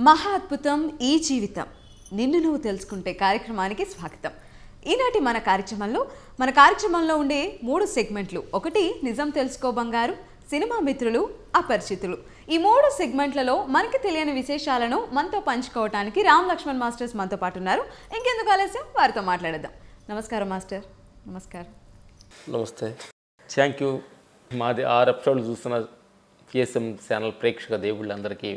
మహా అద్భుతం ఈ జీవితం నిన్ను నువ్వు తెలుసుకుంటే కార్యక్రమానికి స్వాగతం. ఈనాటి మన కార్యక్రమంలో ఉండే 3 సెగ్మెంట్లు. ఒకటి నిజం తెలుసుకో బంగారు, సినిమా మిత్రులు, అపరిచితులు. ఈ 3 సెగ్మెంట్లలో మనకి తెలియని విశేషాలను మనతో పంచుకోవడానికి రామ్ లక్ష్మణ్ మాస్టర్స్ మనతో పాటు ఉన్నారు. ఇంకెందుకు ఆలస్యం, వారితో మాట్లాడదాం. నమస్కారం మాస్టర్. నమస్కారం. నమస్తే. Thank you. మాది 6 ఎపిసోడ్లు చూస్తున్న పిఎస్ఎం ఛానల్ ప్రేక్షక దేవుళ్ళందరికీ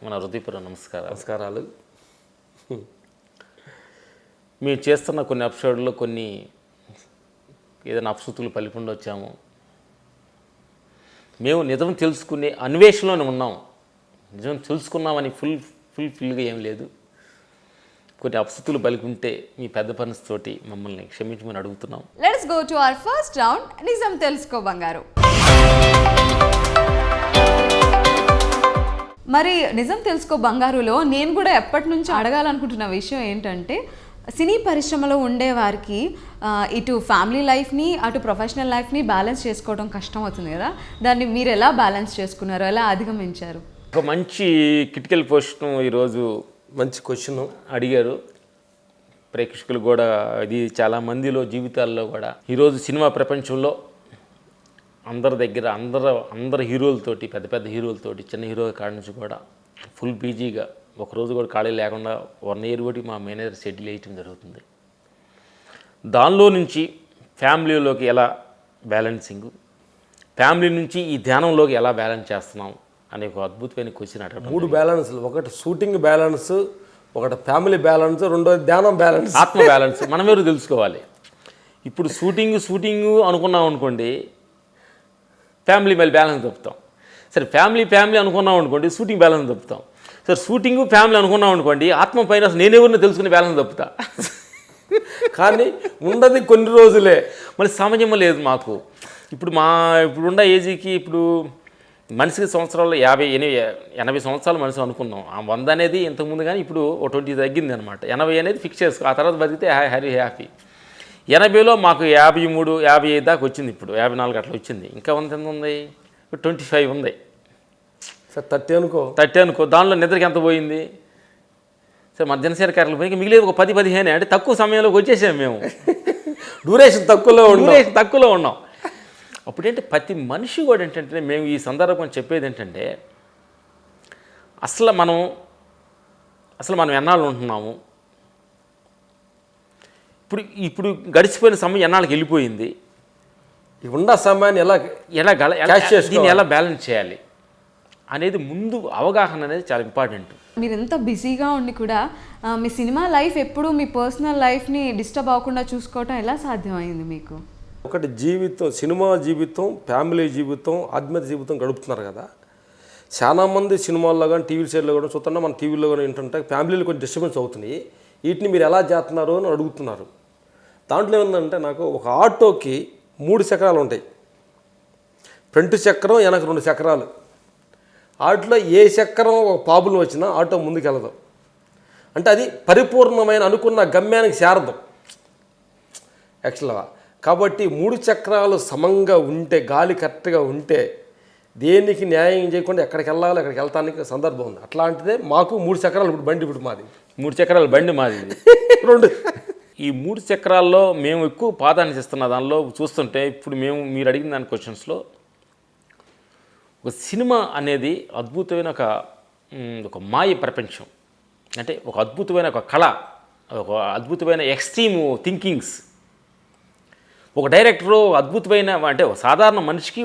మన హృదయపూర్వక నమస్కారాలు. మేము చేస్తున్న కొన్ని ఎపిసోడ్లో కొన్ని ఏదైనా అపశృతులు పలికుండా వచ్చాము. మేము నిజం తెలుసుకునే అన్వేషణలోనే ఉన్నాం. నిజం తెలుసుకున్నామని ఫుల్గా ఏం లేదు. కొన్ని అపశృతులు పలికుంటే మీ పెద్ద పనితోటి మమ్మల్ని క్షమించమని అడుగుతున్నాం. Let's go to our first round, నిజం తెలుసుకో బంగారు. మరి నిజం తెలుసుకో బంగారులో నేను కూడా ఎప్పటి నుంచో అడగాలనుకుంటున్న విషయం ఏంటంటే, సినీ పరిశ్రమలో ఉండే వారికి ఇటు ఫ్యామిలీ లైఫ్ని అటు ప్రొఫెషనల్ లైఫ్ని బ్యాలెన్స్ చేసుకోవడం కష్టం అవుతుంది కదా, దాన్ని మీరు ఎలా బ్యాలెన్స్ చేసుకున్నారు, ఎలా అధిగమించారు? ఒక మంచి క్రిటికల్ క్వశ్చన్ ఈరోజు మంచి క్వశ్చన్ అడిగారు ప్రేక్షకులు కూడా. ఇది చాలా మందిలో జీవితాల్లో కూడా ఈరోజు సినిమా ప్రపంచంలో అందరి దగ్గర అందరు హీరోలతోటి, పెద్ద హీరోలతోటి, చిన్న హీరో కాడి నుంచి కూడా ఫుల్ బిజీగా ఒకరోజు కూడా ఖాళీ లేకుండా 1 ఇయర్ ఒకటి మా మేనేజర్ షెడ్యూల్ వేయటం జరుగుతుంది. దానిలో నుంచి ఫ్యామిలీలోకి ఎలా బ్యాలెన్సింగ్, ఫ్యామిలీ నుంచి ఈ ధ్యానంలోకి ఎలా బ్యాలెన్స్ చేస్తున్నాం అనే ఒక అద్భుతమైన క్వశ్చన్ అడగడం. 3 బ్యాలెన్స్లు, ఒకటి షూటింగ్ బ్యాలెన్స్, ఒకటి ఫ్యామిలీ బ్యాలెన్స్, రెండోది ధ్యానం బ్యాలెన్స్, ఆత్మ బ్యాలెన్స్ మనమేరు తెలుసుకోవాలి. ఇప్పుడు షూటింగ్ అనుకున్నాం అనుకోండి, ఫ్యామిలీ మళ్ళీ బ్యాలెన్స్ తప్పుతాం. సరే ఫ్యామిలీ అనుకున్నాం అనుకోండి, షూటింగ్ బ్యాలెన్స్ తప్పుతాం. సరే షూటింగ్ ఫ్యామిలీ అనుకున్నాం అనుకోండి, ఆత్మ పైన నేనెవరిని తెలుసుకుని బ్యాలెన్స్ తప్పుతా. కానీ ఉండదు కొన్ని రోజులే, మళ్ళీ సమయం లేదు మాకు. ఇప్పుడున్న ఏజీకి ఇప్పుడు మనిషికి సంవత్సరాలు 80 సంవత్సరాలు మనిషి అనుకున్నాం. ఆ 100 అనేది ఇంతకుముందు, కానీ ఇప్పుడు 20 తగ్గింది అనమాట. 80 అనేది ఫిక్స్ చేసుకో, ఆ తర్వాత బతికితే హ్యాపీ. 80లో మాకు 53, 55 దాకా వచ్చింది. ఇప్పుడు 54 అట్లా వచ్చింది. ఇంకా ఎంత ఉంది? 25 ఉంది. సార్ 30 అనుకో. దానిలో నిద్రకి ఎంత పోయింది? సరే మధ్యాహ్న సేర కార్యలు పోయి మిగిలేదు ఒక 10-15. అంటే తక్కువ సమయంలోకి వచ్చేసాము మేము. డ్యూరేషన్ తక్కువలో ఉన్నాం. అప్పుడేంటి ప్రతి మనిషి కూడా ఏంటంటే, మేము ఈ సందర్భం చెప్పేది ఏంటంటే, అసలు మనం ఎన్నాళ్ళు ఉంటున్నాము, ఇప్పుడు గడిచిపోయిన సమయం ఎన్నాళ్ళకి వెళ్ళిపోయింది, ఉన్న సమయాన్ని దీన్ని ఎలా బ్యాలెన్స్ చేయాలి అనేది ముందు అవగాహన అనేది చాలా ఇంపార్టెంట్. మీరు ఎంత బిజీగా ఉండి కూడా మీ సినిమా లైఫ్ ఎప్పుడు మీ పర్సనల్ లైఫ్ని డిస్టర్బ్ అవ్వకుండా చూసుకోవటం ఎలా సాధ్యమైంది మీకు? ఒకటి జీవితం, సినిమా జీవితం, ఫ్యామిలీ జీవితం, ఆత్మీయ జీవితం గడుపుతున్నారు కదా. చాలామంది సినిమాల్లో కానీ టీవీ సైడ్లో కూడా చూస్తున్నా, మన టీవీలో కూడా ఏంటంటే ఫ్యామిలీలో కొంచెం డిస్టర్బెన్స్ అవుతున్నాయి. వీటిని మీరు ఎలా చేస్తున్నారు అని అడుగుతున్నారు. దాంట్లో ఏముందంటే, నాకు ఒక ఆటోకి 3 చక్రాలు ఉంటాయి. ఫ్రంట్ చక్రం, వెనక 2 చక్రాలు. ఆటోలో ఏ చక్రం ఒక ప్రాబ్లం వచ్చినా ఆటో ముందుకు వెళ్ళదు. అంటే అది పరిపూర్ణమైన అనుకున్న గమ్యానికి చేరదు యాక్చువల్గా. కాబట్టి 3 చక్రాలు సమంగా ఉంటే, గాలి కరెక్ట్గా ఉంటే, దేనికి న్యాయం చేయకుండా ఎక్కడికి వెళ్ళాలో అక్కడికి వెళ్తానికి సందర్భం ఉంది. అట్లాంటిదే మాకు 3 చక్రాలు ఇప్పుడు మాది 3 చక్రాల బండి మాది. 2 ఈ 3 చక్రాల్లో మేము ఎక్కువ ప్రాధాన్యత ఇస్తున్న దానిలో చూస్తుంటే, ఇప్పుడు మీరు అడిగిన దాని క్వశ్చన్స్లో ఒక సినిమా అనేది అద్భుతమైన ఒక మాయ ప్రపంచం. అంటే ఒక అద్భుతమైన ఒక కళ, ఒక అద్భుతమైన ఎక్స్ట్రీమ్ థింకింగ్స్. ఒక డైరెక్టరు అద్భుతమైన, అంటే ఒక సాధారణ మనిషికి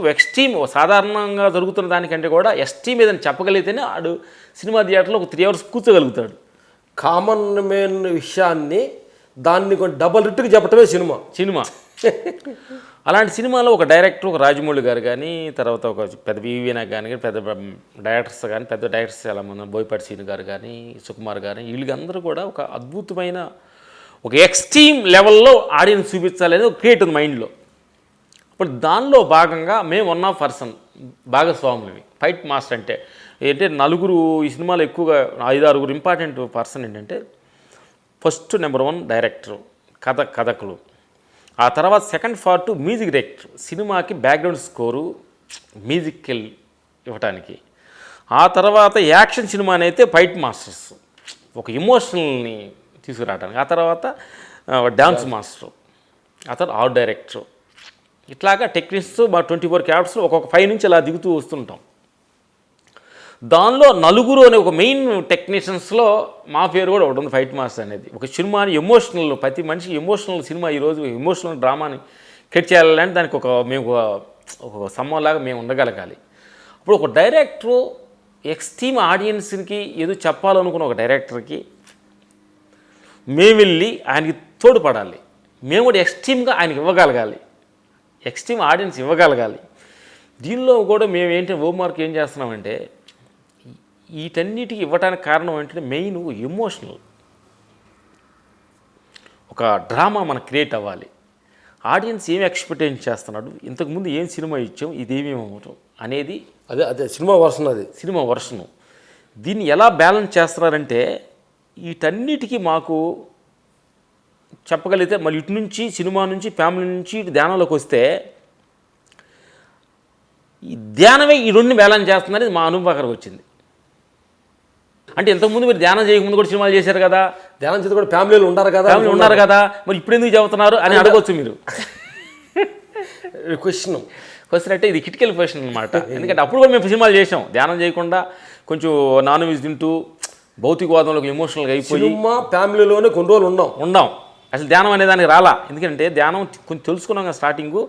సాధారణంగా జరుగుతున్న దానికంటే కూడా ఎక్స్ట్రీమ్ ఏదైనా చెప్పగలిగితేనే ఆడు సినిమా థియేటర్లో ఒక 3 hours కూర్చోగలుగుతాడు. కామన్ మెయిన్ విషయాన్ని దాన్ని కొంచెం డబల్ రిట్టుకు చెప్పటమే సినిమా. అలాంటి సినిమాలో ఒక డైరెక్టర్, ఒక రాజమౌళి గారు కానీ, తర్వాత ఒక పెద్ద వివిఎన్ కానీ, పెద్ద డైరెక్టర్స్ చాలామంది, బోయపాటి శ్రీను గారు కానీ, సుకుమార్ గారు, వీళ్ళందరూ కూడా ఒక అద్భుతమైన ఒక ఎక్స్ట్రీమ్ లెవెల్లో ఆడియన్స్ చూపించాలి అనేది ఒక క్రియేట్ ఉంది మైండ్లో. ఇప్పుడు దానిలో భాగంగా మేము 1 of పర్సన్ భాగస్వాములవి. ఫైట్ మాస్టర్ అంటే నలుగురు ఈ సినిమాలో ఎక్కువగా 5-6 ఇంపార్టెంట్ పర్సన్ ఏంటంటే, ఫస్ట్ నెంబర్ 1 డైరెక్టరు, కథకులు. ఆ తర్వాత సెకండ్ పార్ట్ మ్యూజిక్ డైరెక్టర్, సినిమాకి బ్యాక్గ్రౌండ్ స్కోరు, మ్యూజిక్ ఇవ్వటానికి. ఆ తర్వాత యాక్షన్ సినిమా అయితే ఫైట్ మాస్టర్స్, ఒక ఎమోషనల్ని తీసుకురావడానికి. ఆ తర్వాత డ్యాన్స్ మాస్టర్, ఆ తర్వాత ఆర్ట్ డైరెక్టర్, ఇట్లాగా టెక్నీషియన్స్ మా 24 క్యారెక్టర్స్ ఒక్కొక్క 5 నుంచి అలా దిగుతూ వస్తుంటాం. దానిలో నలుగురు అనే ఒక మెయిన్ టెక్నీషియన్స్లో మా పేరు కూడా ఒకటి ఉంది, ఫైట్ మాస్టర్ అనేది. ఒక సినిమాని ఎమోషనల్, ప్రతి మనిషి ఎమోషనల్ సినిమా ఈరోజు ఎమోషనల్ డ్రామాని క్రియేట్ చేయాలంటే దానికి మేము ఒక సమ్మలాగా మేము ఉండగలగాలి. ఇప్పుడు ఒక డైరెక్టరు ఎక్స్ట్రీమ్ ఆడియన్స్కి ఏదో చెప్పాలనుకున్న ఒక డైరెక్టర్కి మేము వెళ్ళి ఆయనకి తోడ్పడాలి, మేము కూడా ఎక్స్ట్రీమ్గా ఆయనకి ఇవ్వగలగాలి, ఎక్స్ట్రీమ్ ఆడియన్స్ ఇవ్వగలగాలి. దీనిలో కూడా మేము హోంవర్క్ ఏం చేస్తున్నామంటే వీటన్నిటికి ఇవ్వడానికి కారణం ఏంటంటే మెయిన్ ఎమోషనల్ ఒక డ్రామా మనకు క్రియేట్ అవ్వాలి. ఆడియన్స్ ఏమి ఎక్స్పెక్టేషన్ చేస్తున్నాడు, ఇంతకుముందు ఏం సినిమా ఇచ్చాం, ఇదేమేమి అవ్వటం అనేది అదే సినిమా వర్షన్, అది సినిమా వర్షను. దీన్ని ఎలా బ్యాలెన్స్ చేస్తున్నారంటే వీటన్నిటికీ మాకు చెప్పగలిగితే మళ్ళీ ఇటు నుంచి సినిమా నుంచి ఫ్యామిలీ నుంచి ఇటు ధ్యానంలోకి వస్తే ఈ ధ్యానమే ఈ రెండు బ్యాలెన్స్ చేస్తుందనేది మా అనుభవం వచ్చింది. అంటే ఇంతకుముందు మీరు ధ్యానం చేయకముందు కూడా సినిమాలు చేశారు కదా, ధ్యానం చేతి కూడా ఫ్యామిలీలు ఉన్నారు కదా, మరి ఇప్పుడు ఎందుకు చెబుతున్నారు అని అడగవచ్చు మీరు. క్వశ్చన్ అంటే ఇది కిటికల్ క్వశ్చన్ అనమాట. ఎందుకంటే అప్పుడు కూడా మేము సినిమాలు చేసాం ధ్యానం చేయకుండా, కొంచెం నాన్ వెజ్ తింటూ భౌతికవాదంలోకి ఎమోషనల్గా అయిపోయి సినిమా ఫ్యామిలీలోనే కొన్ని రోజులు ఉన్నాం. అసలు ధ్యానం అనే దానికి రాలా. ఎందుకంటే ధ్యానం కొంచెం తెలుసుకున్నాం కదా స్టార్టింగు.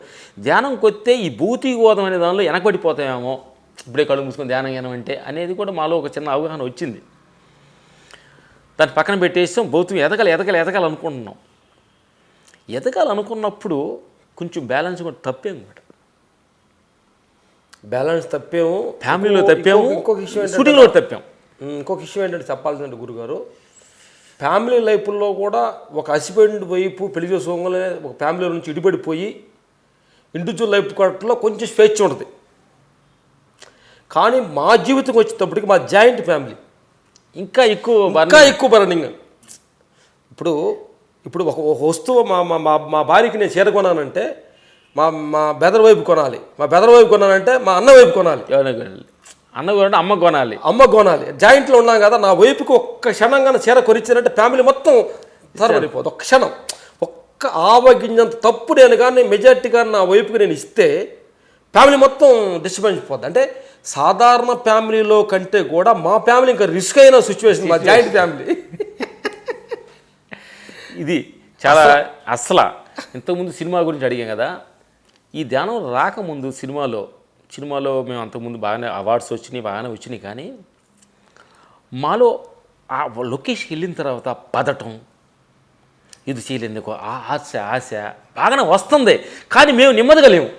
ధ్యానంకి వస్తే ఈ భౌతికవాదం అనే దానిలో వెనకబడిపోతామేమో, ఇప్పుడే కళ్ళు మూసుకొని ధ్యానం జ్ఞానం అంటే అనేది కూడా మాలో ఒక చిన్న అవగాహన వచ్చింది. దాన్ని పక్కన పెట్టేసాం. భౌతికం ఎదగాలనుకుంటున్నాం. ఎదగాలనుకున్నప్పుడు కొంచెం బ్యాలెన్స్ కూడా తప్పేం కూడా, బ్యాలెన్స్ తప్పేము, ఫ్యామిలీలో తప్పాము, ఇంకొక విషయం షూటింగ్లో తప్పాం. ఇంకొక విషయం ఏంటంటే చెప్పాల్సిందంటే గురుగారు, ఫ్యామిలీ లైఫ్లో కూడా ఒక హస్బెండ్ వైపు పెళ్లి చేసుకోగానే ఒక ఫ్యామిలీ నుంచి ఇడిపడిపోయి ఇండివిజువల్ లైఫ్ కొట్టలో కొంచెం స్వేచ్ఛ ఉంటుంది. కానీ మా జీవితం వచ్చేటప్పటికి మా జాయింట్ ఫ్యామిలీ ఇంకా ఎక్కువ బర్నింగ్. ఇప్పుడు ఒక వస్తువు మా భార్యకి నేను చీర కొనానంటే మా బెదర్ వైపు కొనాలి, మా బెదర్ వైపు కొనాలంటే మా అన్న వైపు కొనాలి, అన్న కొనాలి, అమ్మ కొనాలి. జాయింట్లో ఉన్నాం కదా, నా వైపుకి ఒక్క క్షణంగా చీర కొనిచ్చానంటే ఫ్యామిలీ మొత్తం సరిపడిపోదు. ఒక్క క్షణం, ఒక్క ఆవగింజంత తప్పు నేను కానీ మెజార్టీగా నా వైపుకి నేను ఇస్తే ఫ్యామిలీ మొత్తం డిస్టర్బెన్స్ అయిపోద్ది. అంటే సాధారణ ఫ్యామిలీలో కంటే కూడా మా ఫ్యామిలీ ఇంకా రిస్క్ అయిన సిచ్యువేషన్ మా జాయింట్ ఫ్యామిలీ. ఇది చాలా అసలు ఇంతకుముందు సినిమా గురించి అడిగాం కదా, ఈ ధ్యానం రాకముందు సినిమాలో మేము అంతకుముందు బాగానే అవార్డ్స్ వచ్చినాయి. కానీ మాలో ఆ లొకేషన్కి వెళ్ళిన తర్వాత పదటం, ఇది చేయలేందుకు ఆశ బాగానే వస్తుంది. కానీ మేము నెమ్మదిగా లేము.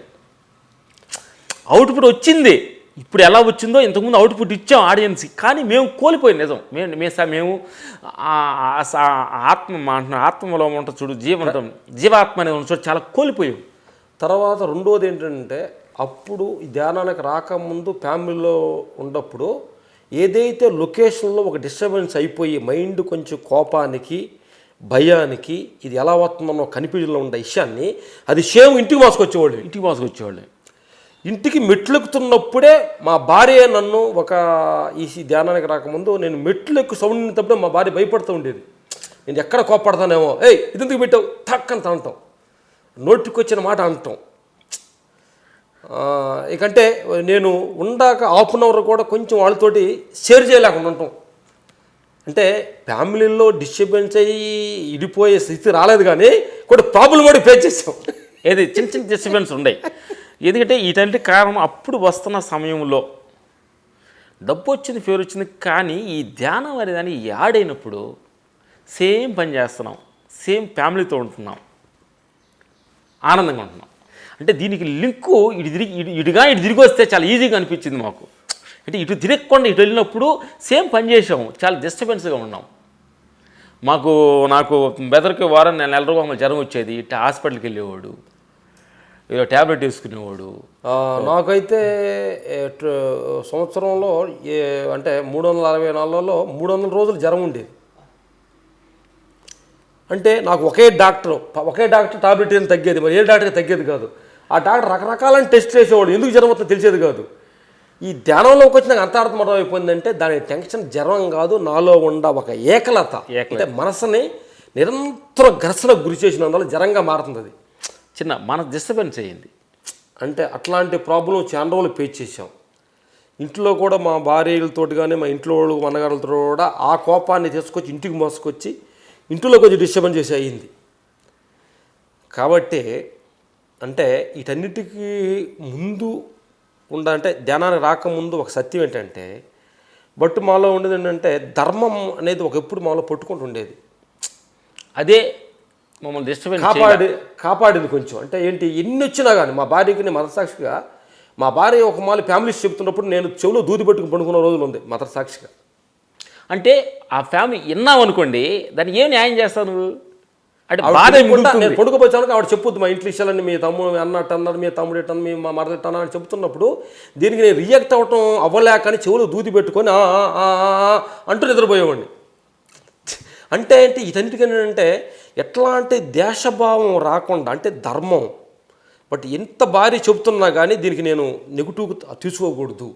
అవుట్పుట్ వచ్చింది, ఇప్పుడు ఎలా వచ్చిందో ఇంతకుముందు అవుట్పుట్ ఇచ్చాం ఆడియన్స్కి, కానీ మేము కోల్పోయాం. నిజం మేము ఆత్మలో ఉంటుంది చూడు, జీవాత్మ అనేది ఉన్న చోటు చాలా కోల్పోయాం. తర్వాత రెండోది ఏంటంటే, అప్పుడు ధ్యానానికి రాకముందు ఫ్యామిలీలో ఉన్నప్పుడు ఏదైతే లొకేషన్లో ఒక డిస్టర్బెన్స్ అయిపోయి మైండ్ కొంచెం కోపానికి భయానికి ఇది ఎలా వస్తుందన్నో కన్ఫ్యూజన్లో ఉన్న విషయాన్ని అది సేమ్ ఇంటికి మోసుకొచ్చేవాళ్ళు. ఇంటికి మెట్లెక్కుతున్నప్పుడే మా భార్య నన్ను ఈ ధ్యానానికి రాకముందు నేను మెట్లెక్కు సౌండ్ విన్నప్పుడే మా భార్య భయపడుతూ ఉండేది. నేను ఎక్కడ కోపడతానేమో, ఇది ఎందుకు పెట్టావు టక్కని అంటాం, నోటికి వచ్చిన మాట అంటాం. ఇకంటే నేను ఉండాక హాఫ్ అన్ అవర్ కూడా కొంచెం వాళ్ళతోటి షేర్ చేయలేకుండా ఉంటాం. అంటే ఫ్యామిలీలో డిస్టర్బెన్స్ అయ్యి ఇడిపోయే స్థితి రాలేదు, కానీ కూడా ప్రాబ్లం కూడా ఫేస్ చేసాం. ఏది చిన్న డిస్టర్బెన్స్ ఉన్నాయి. ఎందుకంటే వీటంటే కారణం అప్పుడు వస్తున్న సమయంలో డబ్బు వచ్చింది, పేరు వచ్చింది, కానీ ఈ ధ్యానం అనేదాన్ని యాడ్ అయినప్పుడు సేమ్ పని చేస్తున్నాం, సేమ్ ఫ్యామిలీతో ఉంటున్నాం, ఆనందంగా ఉంటున్నాం. అంటే దీనికి లింకు ఇటు తిరిగి వస్తే చాలా ఈజీగా అనిపించింది మాకు. అంటే ఇటు తిరగకుండా ఇటు వెళ్ళినప్పుడు సేమ్ పని చేసాము, చాలా డిస్టర్బెన్స్గా ఉన్నాం. నాకు బెదర్కి వారం నెల రోజులు జ్వరం వచ్చేది, ఇట్లా హాస్పిటల్కి వెళ్ళేవాడు, ట్యాబ్లెట్ వేసుకునేవాడు. నాకైతే సంవత్సరంలో అంటే 364లో 300 రోజులు జ్వరం ఉండేది. అంటే నాకు ఒకే డాక్టర్ టాబ్లెట్ ఏం తగ్గేది, మరి ఏ డాక్టర్ తగ్గేది కాదు. ఆ డాక్టర్ రకరకాలైన టెస్ట్ చేసేవాడు, ఎందుకు జ్వరం వస్తుందో తెలిసేది కాదు. ఈ ధ్యానంలోకి వచ్చి నాకు అంత అర్థం అయిపోయిందంటే దాని టెన్షన్ జ్వరం కాదు, నాలో ఉన్న ఒక ఏకలత. అంటే మనసుని నిరంతరం ఘర్షణకు గురి చేసినందువల్ల జ్వరంగా మారుతుంది. అది చిన్న మన డిస్టర్బెన్స్ అయ్యింది. అంటే అట్లాంటి ప్రాబ్లం చాలా రోజులు ఫేస్ చేసాం. ఇంట్లో కూడా మా భార్యలతోటి కానీ మా ఇంట్లో వాళ్ళు అన్నగారులతో కూడా ఆ కోపాన్ని తీసుకొచ్చి ఇంటికి మోసుకొచ్చి ఇంట్లో కొంచెం డిస్టర్బెన్స్ చేసి అయ్యింది. కాబట్టి అంటే వీటన్నిటికీ ముందు ఉండాలంటే ధ్యానానికి రాకముందు ఒక సత్యం ఏంటంటే బట్ మాలో ఉండేది ఏంటంటే ధర్మం అనేది ఎప్పుడు మాలో పట్టుకుంటూ ఉండేది. అదే మమ్మల్ని డిస్టర్బెన్స్ కాపాడింది కొంచెం. అంటే ఏంటి ఎన్ని వచ్చినా కానీ మా భార్యకి నేను మతసాక్షిగా మా భార్య ఒక మాలు ఫ్యామిలీస్ చెప్తున్నప్పుడు నేను చెవులో దూది పెట్టుకుని పండుకున్న రోజులు ఉంది మతసాక్షిగా. అంటే ఆ ఫ్యామిలీ విన్నావు అనుకోండి, దాన్ని ఏం న్యాయం చేస్తావు నువ్వు? అంటే బాధ నేను పడుకోపోయాను ఆవిడ చెప్పుద్ది మా ఇంట్లో విషయాలని, మీ తమ్ముడు అన్నట్టు అన్నారు, మీ తమ్ముడు ఎట్టను, మీ మా మరదట్టు అన్న అని చెప్తున్నప్పుడు దీనికి నేను రియాక్ట్ అవ్వటం అవ్వలేకని చెవులో దూది పెట్టుకొని అంటూ నిద్రపోయేవాడిని. అంటే ఏంటి వీటన్నిటికంటే ఎట్లాంటి దేశభావం రాకుండా అంటే ధర్మం. బట్ ఎంత భారీ చెబుతున్నా కానీ దీనికి నేను నెగిటివ్ తీసుకోకూడదు,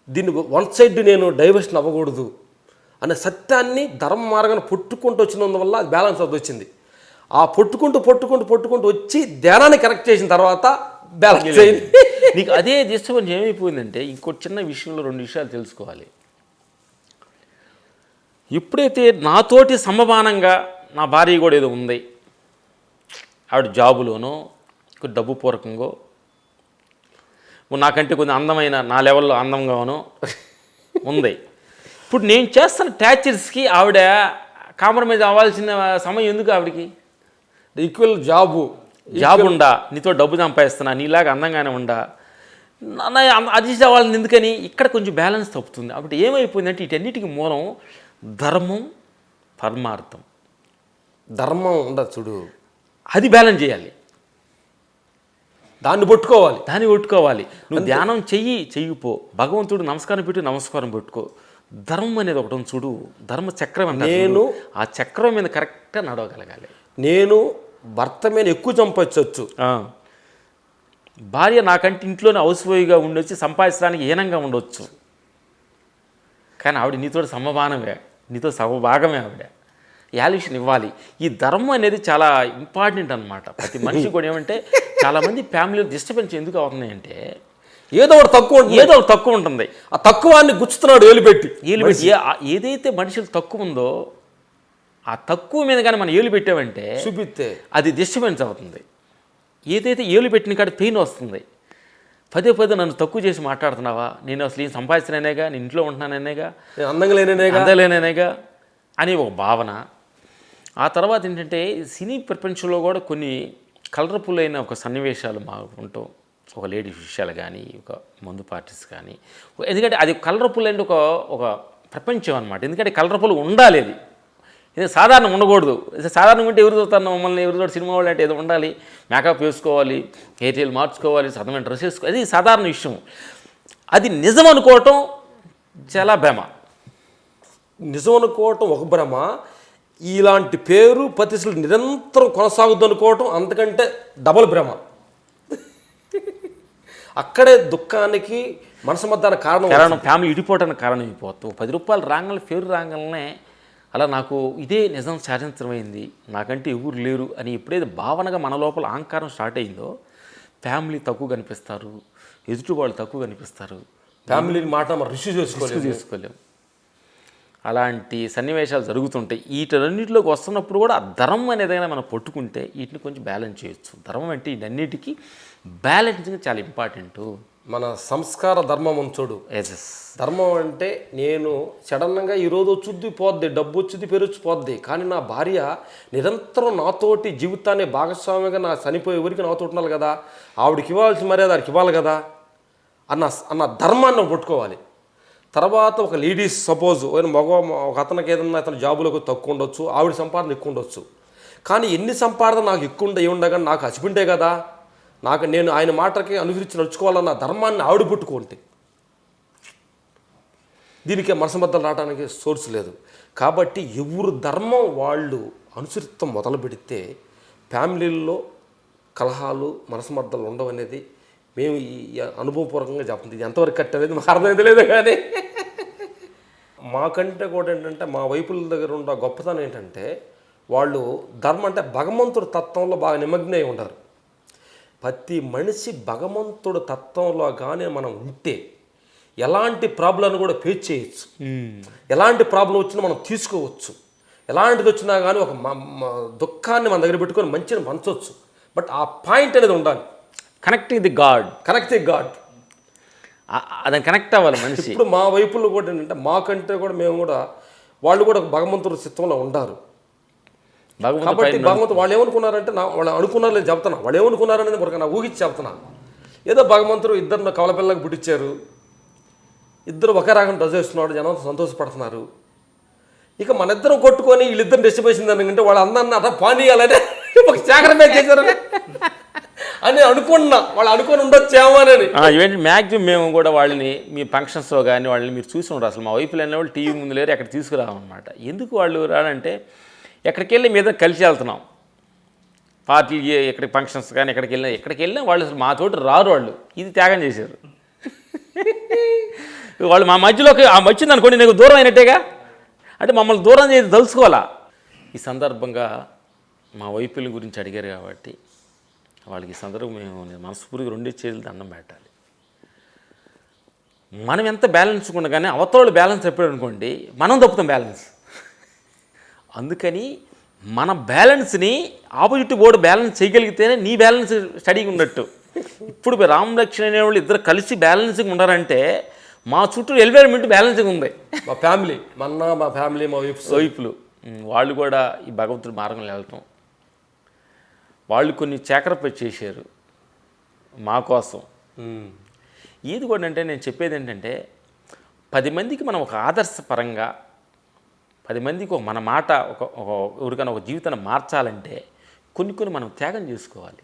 దీన్ని వన్ సైడ్ నేను డైవర్షన్ అవ్వకూడదు అనే సత్యాన్ని ధర్మ మార్గాన్ని పట్టుకుంటూ వచ్చినందువల్ల అది బ్యాలెన్స్ అది వచ్చింది. ఆ పట్టుకుంటూ వచ్చి ధ్యానాన్ని కరెక్ట్ చేసిన తర్వాత బ్యాలెన్స్ అయింది. నీకు అదే డిస్టర్బెన్స్ ఏమైపోయిందంటే ఇంకో చిన్న విషయంలో 2 విషయాలు తెలుసుకోవాలి. ఎప్పుడైతే నాతోటి సమమానంగా నా భార్య కూడా ఏదో ఉంది, ఆవిడ జాబులోనో డబ్బు పూర్వకంగా నాకంటే కొంచెం అందమైన నా లెవెల్లో అందంగానో ఉంది. ఇప్పుడు నేను చేస్తున్న టార్చర్స్కి ఆవిడ కాంప్రమైజ్ అవ్వాల్సిన సమయం ఎందుకు? ఆవిడకి ఈక్వల్ జాబ్ ఉండా, నీతో డబ్బు సంపాదిస్తున్నా, నీలాగా అందంగానే ఉండా, అది అవ్వాలని ఎందుకని ఇక్కడ కొంచెం బ్యాలెన్స్ తప్పుతుంది. అప్పుడు ఏమైపోయిందంటే వీటన్నిటికీ మూలం ధర్మం, పరమార్థం. ధర్మం ఉండదు చూడు, అది బ్యాలెన్స్ చేయాలి, దాన్ని పట్టుకోవాలి. నువ్వు ధ్యానం చెయ్యిపో, భగవంతుడు నమస్కారం పెట్టుకో. ధర్మం అనేది ఒకటి ఉంది చూడు, ధర్మ చక్రం అంటే ఆ చక్రం మీద కరెక్ట్గా నడవగలగాలి. నేను భర్త మీద ఎక్కువ సంపాదించవచ్చు, భార్య నాకంటే ఇంట్లోనే హౌస్ వైఫ్గా ఉండొచ్చు, సంపాదించడానికి హీనంగా ఉండొచ్చు, కానీ ఆవిడ నీతో సమమానమే, నీతో సమభాగమే. ఆవిడ యాల్యూషన్ ఇవ్వాలి. ఈ ధర్మం అనేది చాలా ఇంపార్టెంట్ అనమాట. ప్రతి మనిషి కూడా ఏమంటే చాలామంది ఫ్యామిలీలో డిస్టర్బెన్స్ ఎందుకు అవుతున్నాయంటే ఏదో ఒకటి తక్కువ ఉంటుంది. ఆ తక్కువాన్ని గుచ్చుతున్నాడు ఏలుపెట్టి. ఏదైతే మనుషులు తక్కువ ఉందో ఆ తక్కువ మీద కానీ మనం ఏలు పెట్టామంటే చూపిస్తే అది డిస్టర్బెన్స్ అవుతుంది. ఏదైతే ఏలు పెట్టిన కాడ పెయిన్ వస్తుంది. పదే నన్ను తక్కువ చేసి మాట్లాడుతున్నావా, నేను అసలు ఏం సంపాదించిననేగా, నేను ఇంట్లో ఉంటున్నాననేగా, అందంగా లేనేగా అని ఒక భావన. ఆ తర్వాత ఏంటంటే సినీ ప్రపంచంలో కూడా కొన్ని కలర్ఫుల్ అయిన ఒక సన్నివేశాలు మాకు ఉంటాం. ఒక లేడీస్ విషయాలు కానీ, ఒక మందు పార్టీస్ కానీ, ఎందుకంటే అది కలర్ఫుల్ అంటే ఒక ప్రపంచం అనమాట. ఎందుకంటే కలర్ఫుల్ ఉండాలి, ఇది సాధారణం ఉండకూడదు. సాధారణంగా ఉంటే ఎవరు చూస్తారు మమ్మల్ని, ఎవరు చూడ సినిమా వాళ్ళు అంటే ఏదో ఉండాలి, మేకప్ వేసుకోవాలి, హెయిర్ స్టైల్ మార్చుకోవాలి, సదమైన డ్రెస్ వేసుకోవాలి, అది సాధారణ విషయం. అది నిజం అనుకోవటం చాలా భ్రమ. నిజం అనుకోవటం ఒక భ్రమ, ఇలాంటి పేరు ప్రతిష్టలు నిరంతరం కొనసాగుద్దు అనుకోవటం అంతకంటే డబల్ భ్రమ. అక్కడే దుఃఖానికి మనసు మధ్యాహ్న కారణం ఫ్యామిలీ ఇడిపోవటానికి కారణం అయిపోతావు. 10 రూపాయలు రాగానే పేరు రాగానే అలా నాకు ఇదే నిజం సాధించమైంది, నాకంటే ఎవరు లేరు అని ఎప్పుడైతే భావనగా మన లోపల అహంకారం స్టార్ట్ అయిందో ఫ్యామిలీ తక్కువ కనిపిస్తారు, ఎదుటి వాళ్ళు తక్కువ కనిపిస్తారు, ఫ్యామిలీని మాట మనం రిసీవ్ చేసుకోలేము. అలాంటి సన్నివేశాలు జరుగుతుంటాయి. వీటన్నిటిలోకి వస్తున్నప్పుడు కూడా ఆ ధర్మం అనేదైనా మనం పట్టుకుంటే వీటిని కొంచెం బ్యాలెన్స్ చేయొచ్చు. ధర్మం అంటే వీటన్నిటికీ బ్యాలెన్సింగ్ చాలా ఇంపార్టెంట్. మన సంస్కార ధర్మం ఉంచుడు. ధర్మం అంటే నేను సడన్గా ఈరోజు వచ్చుద్ది పోద్ది, డబ్బు వచ్చుద్ది, పేరు వచ్చి పోద్ది, కానీ నా భార్య నిరంతరం నాతోటి జీవితాన్ని భాగస్వామిగా నా చనిపోయే ఊరికి నాతో ఉండాలి కదా, ఆవిడకి ఇవ్వాల్సిన మర్యాద ఆడికి ఇవ్వాలి కదా అన్న ధర్మాన్ని పట్టుకోవాలి. తర్వాత ఒక లేడీస్ సపోజ్ ఒక అతనికి ఏదన్నా అతని జాబులకు తక్కువ ఉండొచ్చు, ఆవిడ సంపాదన ఎక్కువ ఉండొచ్చు, కానీ ఎన్ని సంపాదన నాకు ఎక్కువ ఏముండగా నాకు హస్బెండే కదా, నేను ఆయన మాటకి అనుసరించి నడుచుకోవాలన్న ధర్మాన్ని ఆవిడ పుట్టుకుంటే దీనికి మనసమద్దలు రావడానికి సోర్స్ లేదు. కాబట్టి ఎవరు ధర్మం వాళ్ళు అనుసరితం మొదలు పెడితే ఫ్యామిలీల్లో కలహాలు మనసమద్దలు ఉండవనేది మేము ఈ అనుభవపూర్వకంగా చెప్తుంది. ఇది ఎంతవరకు కరెక్ట్ అనేది మాకు అర్థమైతే లేదు. కానీ మాకంటే కూడా ఏంటంటే మా వైపుల దగ్గర ఉన్న గొప్పతనం ఏంటంటే వాళ్ళు ధర్మం అంటే భగవంతుడు తత్వంలో బాగా నిమగ్నై ఉంటారు. ప్రతి మనిషి భగవంతుడు తత్వంలో కానీ మనం ఉంటే ఎలాంటి ప్రాబ్లం కూడా ఫేస్ చేయొచ్చు. ఎలాంటి ప్రాబ్లం వచ్చినా మనం తీసుకోవచ్చు. ఎలాంటిది వచ్చినా కానీ ఒక దుఃఖాన్ని మన దగ్గర పెట్టుకొని మంచిని పంచవచ్చు. బట్ ఆ పాయింట్ అనేది ఉండాలి. Connecting the God. అదని కనెక్ట్ అవ్వాలి మనిషి. ఇప్పుడు మా వైపులో కూడా ఏంటంటే మాకంటే కూడా మేము కూడా వాళ్ళు కూడా భగవంతుడి చిత్తంలో ఉంటారు. కాబట్టి భగవంతుడు వాళ్ళు ఏమనుకున్నారంటే వాళ్ళు అనుకున్నారు లేదు చెప్తున్నా. వాళ్ళు ఏమనుకున్నారనేది ఒక నా ఊహించి చెప్తున్నా. ఏదో భగవంతుడు ఇద్దరు కవలపిల్లలకు పుట్టించారు, ఇద్దరు ఒకే రకం డ్రెస్ వేస్తున్నాడు, జనం సంతోషపడుతున్నారు. ఇక మన ఇద్దరం కొట్టుకొని వీళ్ళిద్దరు డిస్టర్బ్ అనుకుంటే వాళ్ళు అందరిని అట్లా పానీయాలంటే ఒక జాగ్రత్త చేశారు అని అనుకున్నా. వాళ్ళు అనుకుని ఉండొచ్చేమో అని. ఇవేంటి మ్యాక్సిమం మేము కూడా వాళ్ళని మీ ఫంక్షన్స్లో కానీ వాళ్ళని మీరు చూసి ఉండరు. అసలు మా వైపులు అనే వాళ్ళు టీవీ ముందు లేరు, ఎక్కడ తీసుకురావన్నమాట. ఎందుకు వాళ్ళు రాడంటే ఎక్కడికి వెళ్ళి మీద కలిసి వెళ్తున్నాం. పార్టీ ఎక్కడికి ఫంక్షన్స్ కానీ ఎక్కడికి వెళ్ళినా వాళ్ళు అసలు మా తోటి రారు. వాళ్ళు ఇది త్యాగం చేశారు. వాళ్ళు మా మధ్యలోకి వచ్చింది అనుకోండి, నీకు దూరం అయినట్టేగా. అంటే మమ్మల్ని దూరం చేసి తెలుసుకోవాలా. ఈ సందర్భంగా మా వైపుల గురించి అడిగారు కాబట్టి వాళ్ళకి ఈ సందర్భం మేము మనస్ఫూర్తిగా 2 చేతులు దండం పెట్టాలి. మనం ఎంత బ్యాలెన్స్ ఉన్నా కానీ అవతల బ్యాలెన్స్ ఎప్పుడు అనుకోండి మనం తప్పుతాం బ్యాలెన్స్. అందుకని మన బ్యాలెన్స్ని ఆపోజిట్ బోర్డు బ్యాలెన్స్ చేయగలిగితేనే నీ బ్యాలెన్స్ స్టడీగా ఉన్నట్టు. ఇప్పుడు రామ్ లక్ష్మణ్ అనేవాళ్ళు ఇద్దరు కలిసి బ్యాలెన్స్గా ఉన్నారంటే మా చుట్టూ ఎన్విరాన్మెంట్ బ్యాలెన్స్గా ఉంది. మా ఫ్యామిలీ మా ఫ్యామిలీ మా వైపులు వాళ్ళు కూడా ఈ భగవంతుడి మార్గంలో వెళ్తాం. వాళ్ళు కొన్ని చేకరపై చేశారు మా కోసం. ఇది కూడా అంటే నేను చెప్పేది ఏంటంటే 10 మందికి మనం ఒక ఆదర్శపరంగా 10 మందికి మన మాట ఎవరికైనా ఒక జీవితాన్ని మార్చాలంటే కొన్ని మనం త్యాగం చేసుకోవాలి.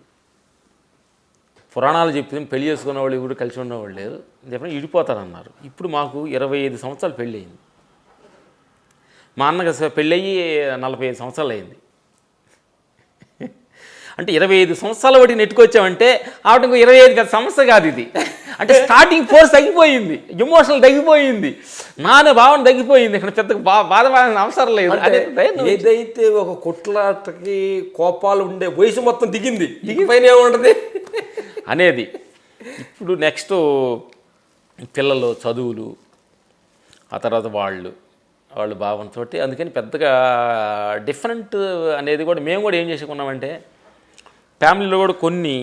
పురాణాలు చెప్తే పెళ్లి చేసుకున్న వాళ్ళు ఎవరు కలిసి ఉన్నవాళ్ళు లేరు, చెప్పిన విడిపోతారన్నారు. ఇప్పుడు మాకు 25 సంవత్సరాలు పెళ్ళి అయింది. మా అన్నకి పెళ్ళి అయ్యి 45 సంవత్సరాలు అయింది. అంటే 25 సంవత్సరాల వాటికి నెట్టుకొచ్చామంటే ఆవిడ ఇంకో 25 సమస్య కాదు ఇది. అంటే స్టార్టింగ్ ఫోర్స్ తగ్గిపోయింది, ఎమోషనల్ తగ్గిపోయింది, నాన్న భావన తగ్గిపోయింది. ఇక్కడ పెద్ద బాధపడాల్సిన అవసరం లేదు. ఏదైతే ఒక కొట్లాటకి కోపాలు ఉండే వయసు మొత్తం దిగిపోయిన ఏముంటుంది అనేది. ఇప్పుడు నెక్స్ట్ పిల్లలు చదువులు, ఆ తర్వాత వాళ్ళు భావంతో, అందుకని పెద్దగా డిఫరెంట్ అనేది కూడా మేము కూడా ఏం చేసుకున్నామంటే ఫ్యామిలీలో కూడా కొన్ని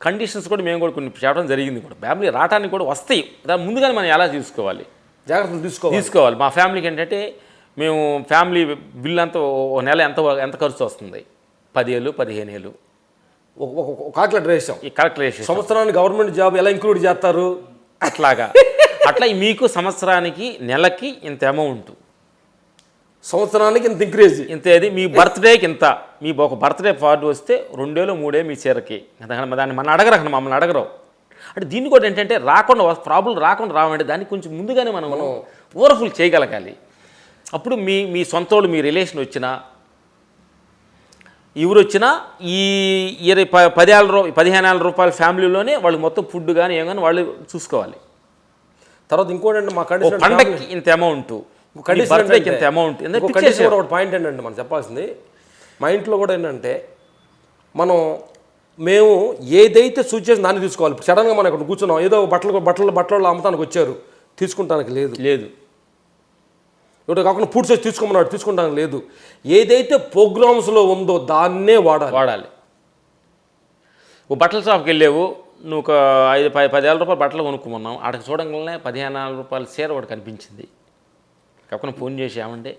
కండిషన్స్ కూడా మేము కూడా కొన్ని చెప్పడం జరిగింది. కూడా ఫ్యామిలీ రావడానికి కూడా వస్తాయి, దాని ముందుగానే మనం ఎలా జాగ్రత్తలు తీసుకోవాలి. మా ఫ్యామిలీకి ఏంటంటే మేము ఫ్యామిలీ బిల్ అంతా ఓ నెల ఎంత ఖర్చు వస్తుంది, 10,000 15,000 కాల్కులేషన్. సంవత్సరానికి గవర్నమెంట్ జాబ్ ఎలా ఇంక్లూడ్ చేస్తారు అట్లా మీకు సంవత్సరానికి నెలకి ఇంత అమౌంట్, సంవత్సరానికి ఇంత ఇంక్రీజ్, ఇంతేది మీ బర్త్డేకి ఇంత. మీ ఒక బర్త్డే కార్డు వస్తే 2 3 మీ చీరకి, దాన్ని మమ్మల్ని అడగరు. అంటే దీన్ని కూడా ఏంటంటే ప్రాబ్లం రాకుండా రావంటే దానికి కొంచెం ముందుగానే మనం ఓవర్ఫుల్ చేయగలగాలి. అప్పుడు మీ సొంత వాళ్ళు మీ రిలేషన్ వచ్చినా ఎవరు వచ్చినా ఈ 15,000 రూపాయల ఫ్యామిలీలోనే వాళ్ళు మొత్తం ఫుడ్ కానీ ఏం కానీ వాళ్ళు చూసుకోవాలి. తర్వాత ఇంకోటి మా పండగకి ఇంత అమౌంట్, బర్త్డేకి ఇంత అమౌంట్. ఒకటి పాయింట్ ఏంటంటే మనం చెప్పాల్సింది, మా ఇంట్లో కూడా ఏంటంటే మేము ఏదైతే సూచించి దాన్ని తీసుకోవాలి. సడన్గా మనం ఇక్కడ కూర్చున్నాం, ఏదో బట్టలు అమ్మటానికి వచ్చారు, తీసుకుంటానికి లేదు. ఇప్పుడు కాకుండా ఫుడ్స్ వచ్చి తీసుకోమన్నాడు, తీసుకుంటానికి లేదు. ఏదైతే ప్రోగ్రామ్స్లో ఉందో దాన్నే వాడాలి. ఓ బట్టల షాప్కి వెళ్ళావు, నువ్వు ఒక 10,000 రూపాయలు బట్టలు కొనుక్కున్నావు, అక్కడికి చూడంగానే 15,000 రూపాయల చీర ఒకటి కనిపించింది. కాకుండా ఫోన్ చేసి ఏమంటే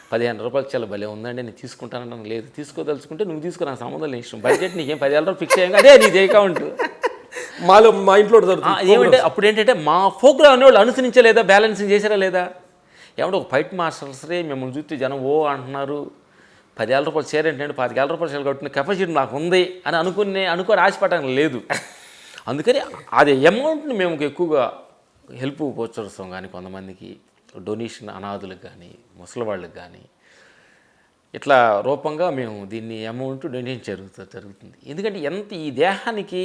15,000 రూపాయలు చాలా భలే ఉందండి, నేను తీసుకుంటానంటే లేదు, తీసుకోదలుచుకుంటే నువ్వు తీసుకో, నాకు సంబంధం లేదు, ఇష్టం. బడ్జెట్ నీకేం 10,000 రూపాయలు ఫిక్స్ అయ్యాక అదే నీ అకౌంట్. మా ఇంట్లో ఏమంటే అప్పుడు ఏంటంటే మా ప్రోగ్రామ్ అనేవాళ్ళు అనుసరించలేదా, బ్యాలెన్సింగ్ చేశారా లేదా. ఏమంటే ఒక ఫైట్ మాస్టర్సే మిమ్మల్ని చూస్తే జనం ఓ అంటున్నారు, 10,000 రూపాయలు చీర ఏంటంటే 15,000 రూపాయలు చీర కట్టుకునే కెపాసిటీ నాకు ఉంది అని అనుకుని ఆశపడటం లేదు. అందుకని అది అమౌంట్ని మేము ఎక్కువగా హెల్ప్ పోచరుస్తాం. కానీ కొంతమందికి డొనేషన్, అనాథులకు కానీ ముసలి వాళ్ళకి కానీ ఇట్లా రూపంగా మేము దీన్ని అమౌంట్ డొనేషన్ జరుగుతుంది. ఎందుకంటే ఈ దేహానికి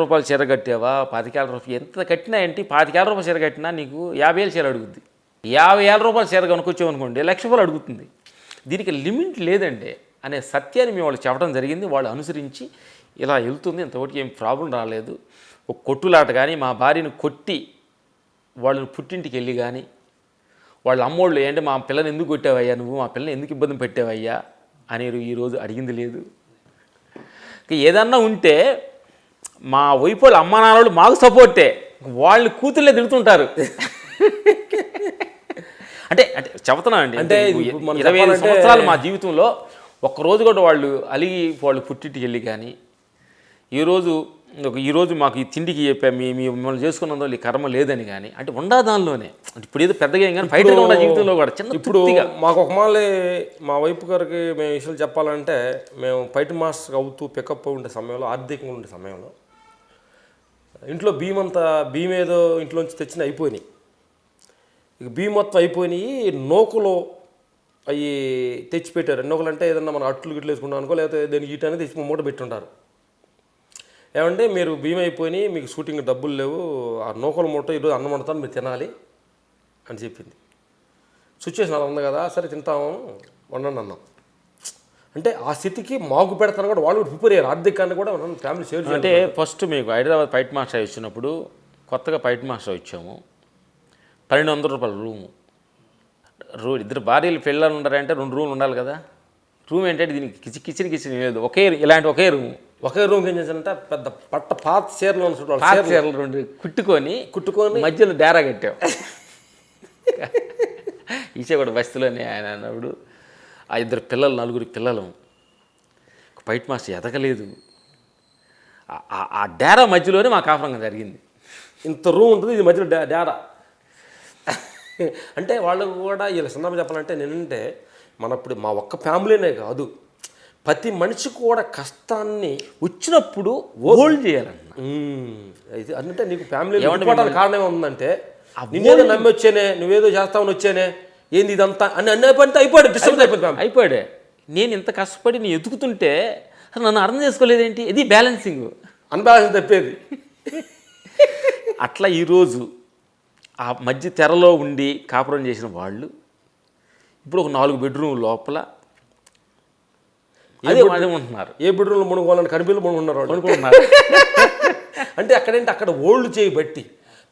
రూపాయలు చీర కట్టావా, 25,000 రూపాయలు ఎంత కట్టినా ఏంటి, 25,000 రూపాయలు చీర కట్టినా నీకు 50,000 చీర అడుగుద్ది. 50,000 రూపాయలు చీర కొనుక్కొచ్చామనుకోండి, 1,00,000 రూపాయలు అడుగుతుంది. దీనికి లిమిట్ లేదండి అనే సత్యాన్ని మేము వాళ్ళు చెప్పడం జరిగింది. వాళ్ళు అనుసరించి ఇలా వెళ్తుంది, ఇంతవరకు ఏం ప్రాబ్లం రాలేదు. ఒక కొట్టులాట కానీ, మా భార్యను కొట్టి వాళ్ళని పుట్టింటికి వెళ్ళి కానీ, వాళ్ళ అమ్మోళ్ళు ఏంటి మా పిల్లని ఎందుకు కొట్టావయ్యా, నువ్వు మా పిల్లని ఎందుకు ఇబ్బంది పెట్టావయ్యా అని ఈరోజు అడిగింది లేదు. ఏదన్నా ఉంటే మా వైపు వాళ్ళ అమ్మా నాన్నోళ్ళు మాకు సపోర్టే, వాళ్ళని కూతుర్లే తిడుతుంటారు. అంటే అంటే చెబుతున్నా అండి, అంటే 25 సంవత్సరాలు మా జీవితంలో ఒక్కరోజు కూడా వాళ్ళు అలిగి వాళ్ళు పుట్టింటికి వెళ్ళి కానీ, ఈరోజు మాకు ఈ తిండికి చెప్పా మిమ్మల్ని చేసుకున్నందులో ఈ కర్మ లేదని కానీ, అంటే ఉండా దానిలోనే. అంటే ఇప్పుడు ఏదో పెద్దగా ఏం కానీ ఫైటర్గా ఉన్న జీవితంలో కూడా చిన్న ఇప్పుడు మాకు ఒక మాలే మా వైపు గారికి మేము విషయాలు చెప్పాలంటే, మేము ఫైట్ మాస్టర్ అవుతూ పికప్ ఉండే సమయంలో, ఆర్థికంగా ఉండే సమయంలో ఇంట్లో బియ్యం ఏదో ఇంట్లోంచి తెచ్చిన అయిపోయినాయి. ఇక బియ్యం మొత్తం అయిపోయినాయి. నూకలు అవి తెచ్చిపెట్టారు. నూకలు అంటే ఏదన్నా మనం అట్లు గిట్లు వేసుకుంటాం అనుకో, లేకపోతే దానికి ఈట అనేది తెచ్చి మూట పెట్టుంటారు. ఏమంటే మీరు బియ్యం అయిపోయినాయి, మీకు షూటింగ్ డబ్బులు లేవు, ఆ నూకల మూట ఈరోజు అన్నం వండుతాను మీరు తినాలి అని చెప్పింది. సిచ్యువేషన్ అలా ఉంది కదా, సరే తింటాము వండండి అన్నాం. అంటే ఆ స్థితికి మాకు పెడతాను కూడా వాళ్ళు ప్రిపేర్ అయ్యారు. ఆర్థికాన్ని కూడా మనం ఫ్యామిలీ షేర్ చేయాలి. అంటే ఫస్ట్ మీకు హైదరాబాద్ ఫైట్ మాస్టర్ వచ్చినప్పుడు, కొత్తగా ఫైట్ మాస్టర్ వచ్చాము, 1,200 రూపాయలు రూము. ఇద్దరు భార్యలు పిల్లలు ఉన్నారంటే 2 రూమ్లు ఉండాలి కదా. రూమ్ ఏంటంటే దీనికి కిచెన్ లేదు, ఇలాంటి ఒకే రూమ్ ఏం చేశారంటే పెద్ద పాత చీరలు చీరలు 2 కుట్టుకొని మధ్యలో డేరా కట్టాం. ఈచే కూడా బస్తీలోనే ఆయన అన్నప్పుడు ఆ 2 పిల్లలు 4 పిల్లలు, ఫైట్ మాస్టర్ ఎదగలేదు. ఆ డేరా మధ్యలోనే మా కాపురంగా జరిగింది. ఇంత రూమ్ ఉంటుంది, ఇది మధ్యలో డేరా. అంటే వాళ్ళకు కూడా ఇలా సందర్భం చెప్పాలంటే, నేనంటే ఇప్పుడు మా ఒక్క ఫ్యామిలీనే కాదు, ప్రతి మనిషి కూడా కష్టాన్ని వచ్చినప్పుడు హోల్డ్ చేయాలన్న. అంటే నీకు ఫ్యామిలీ కారణం ఏముందంటే, నేనేదో నమ్మి వచ్చానే, నువ్వేదో చేస్తావని వచ్చానే, ఏంది ఇదంతా అని అన్నీ అయిపోయాడు, డిస్టర్బ్ అయిపోయాడే. నేను ఇంత కష్టపడి నీ ఎదుగుతుంటే నన్ను అర్థం చేసుకోలేదేంటి, ఇది బ్యాలెన్సింగ్, అన్బ్యాలెన్స్ తప్పేది. అట్లా ఈరోజు ఆ మధ్య తెరలో ఉండి కాపురం చేసిన వాళ్ళు ఇప్పుడు ఒక 4 బెడ్రూమ్ లోపల అదే ఉంటున్నారు. ఏ బెడ్రూమ్లో మునుకోవాలని కనిపిల్లు మునుకున్నారు. అంటే అక్కడ ఓల్డ్ చేయబట్టి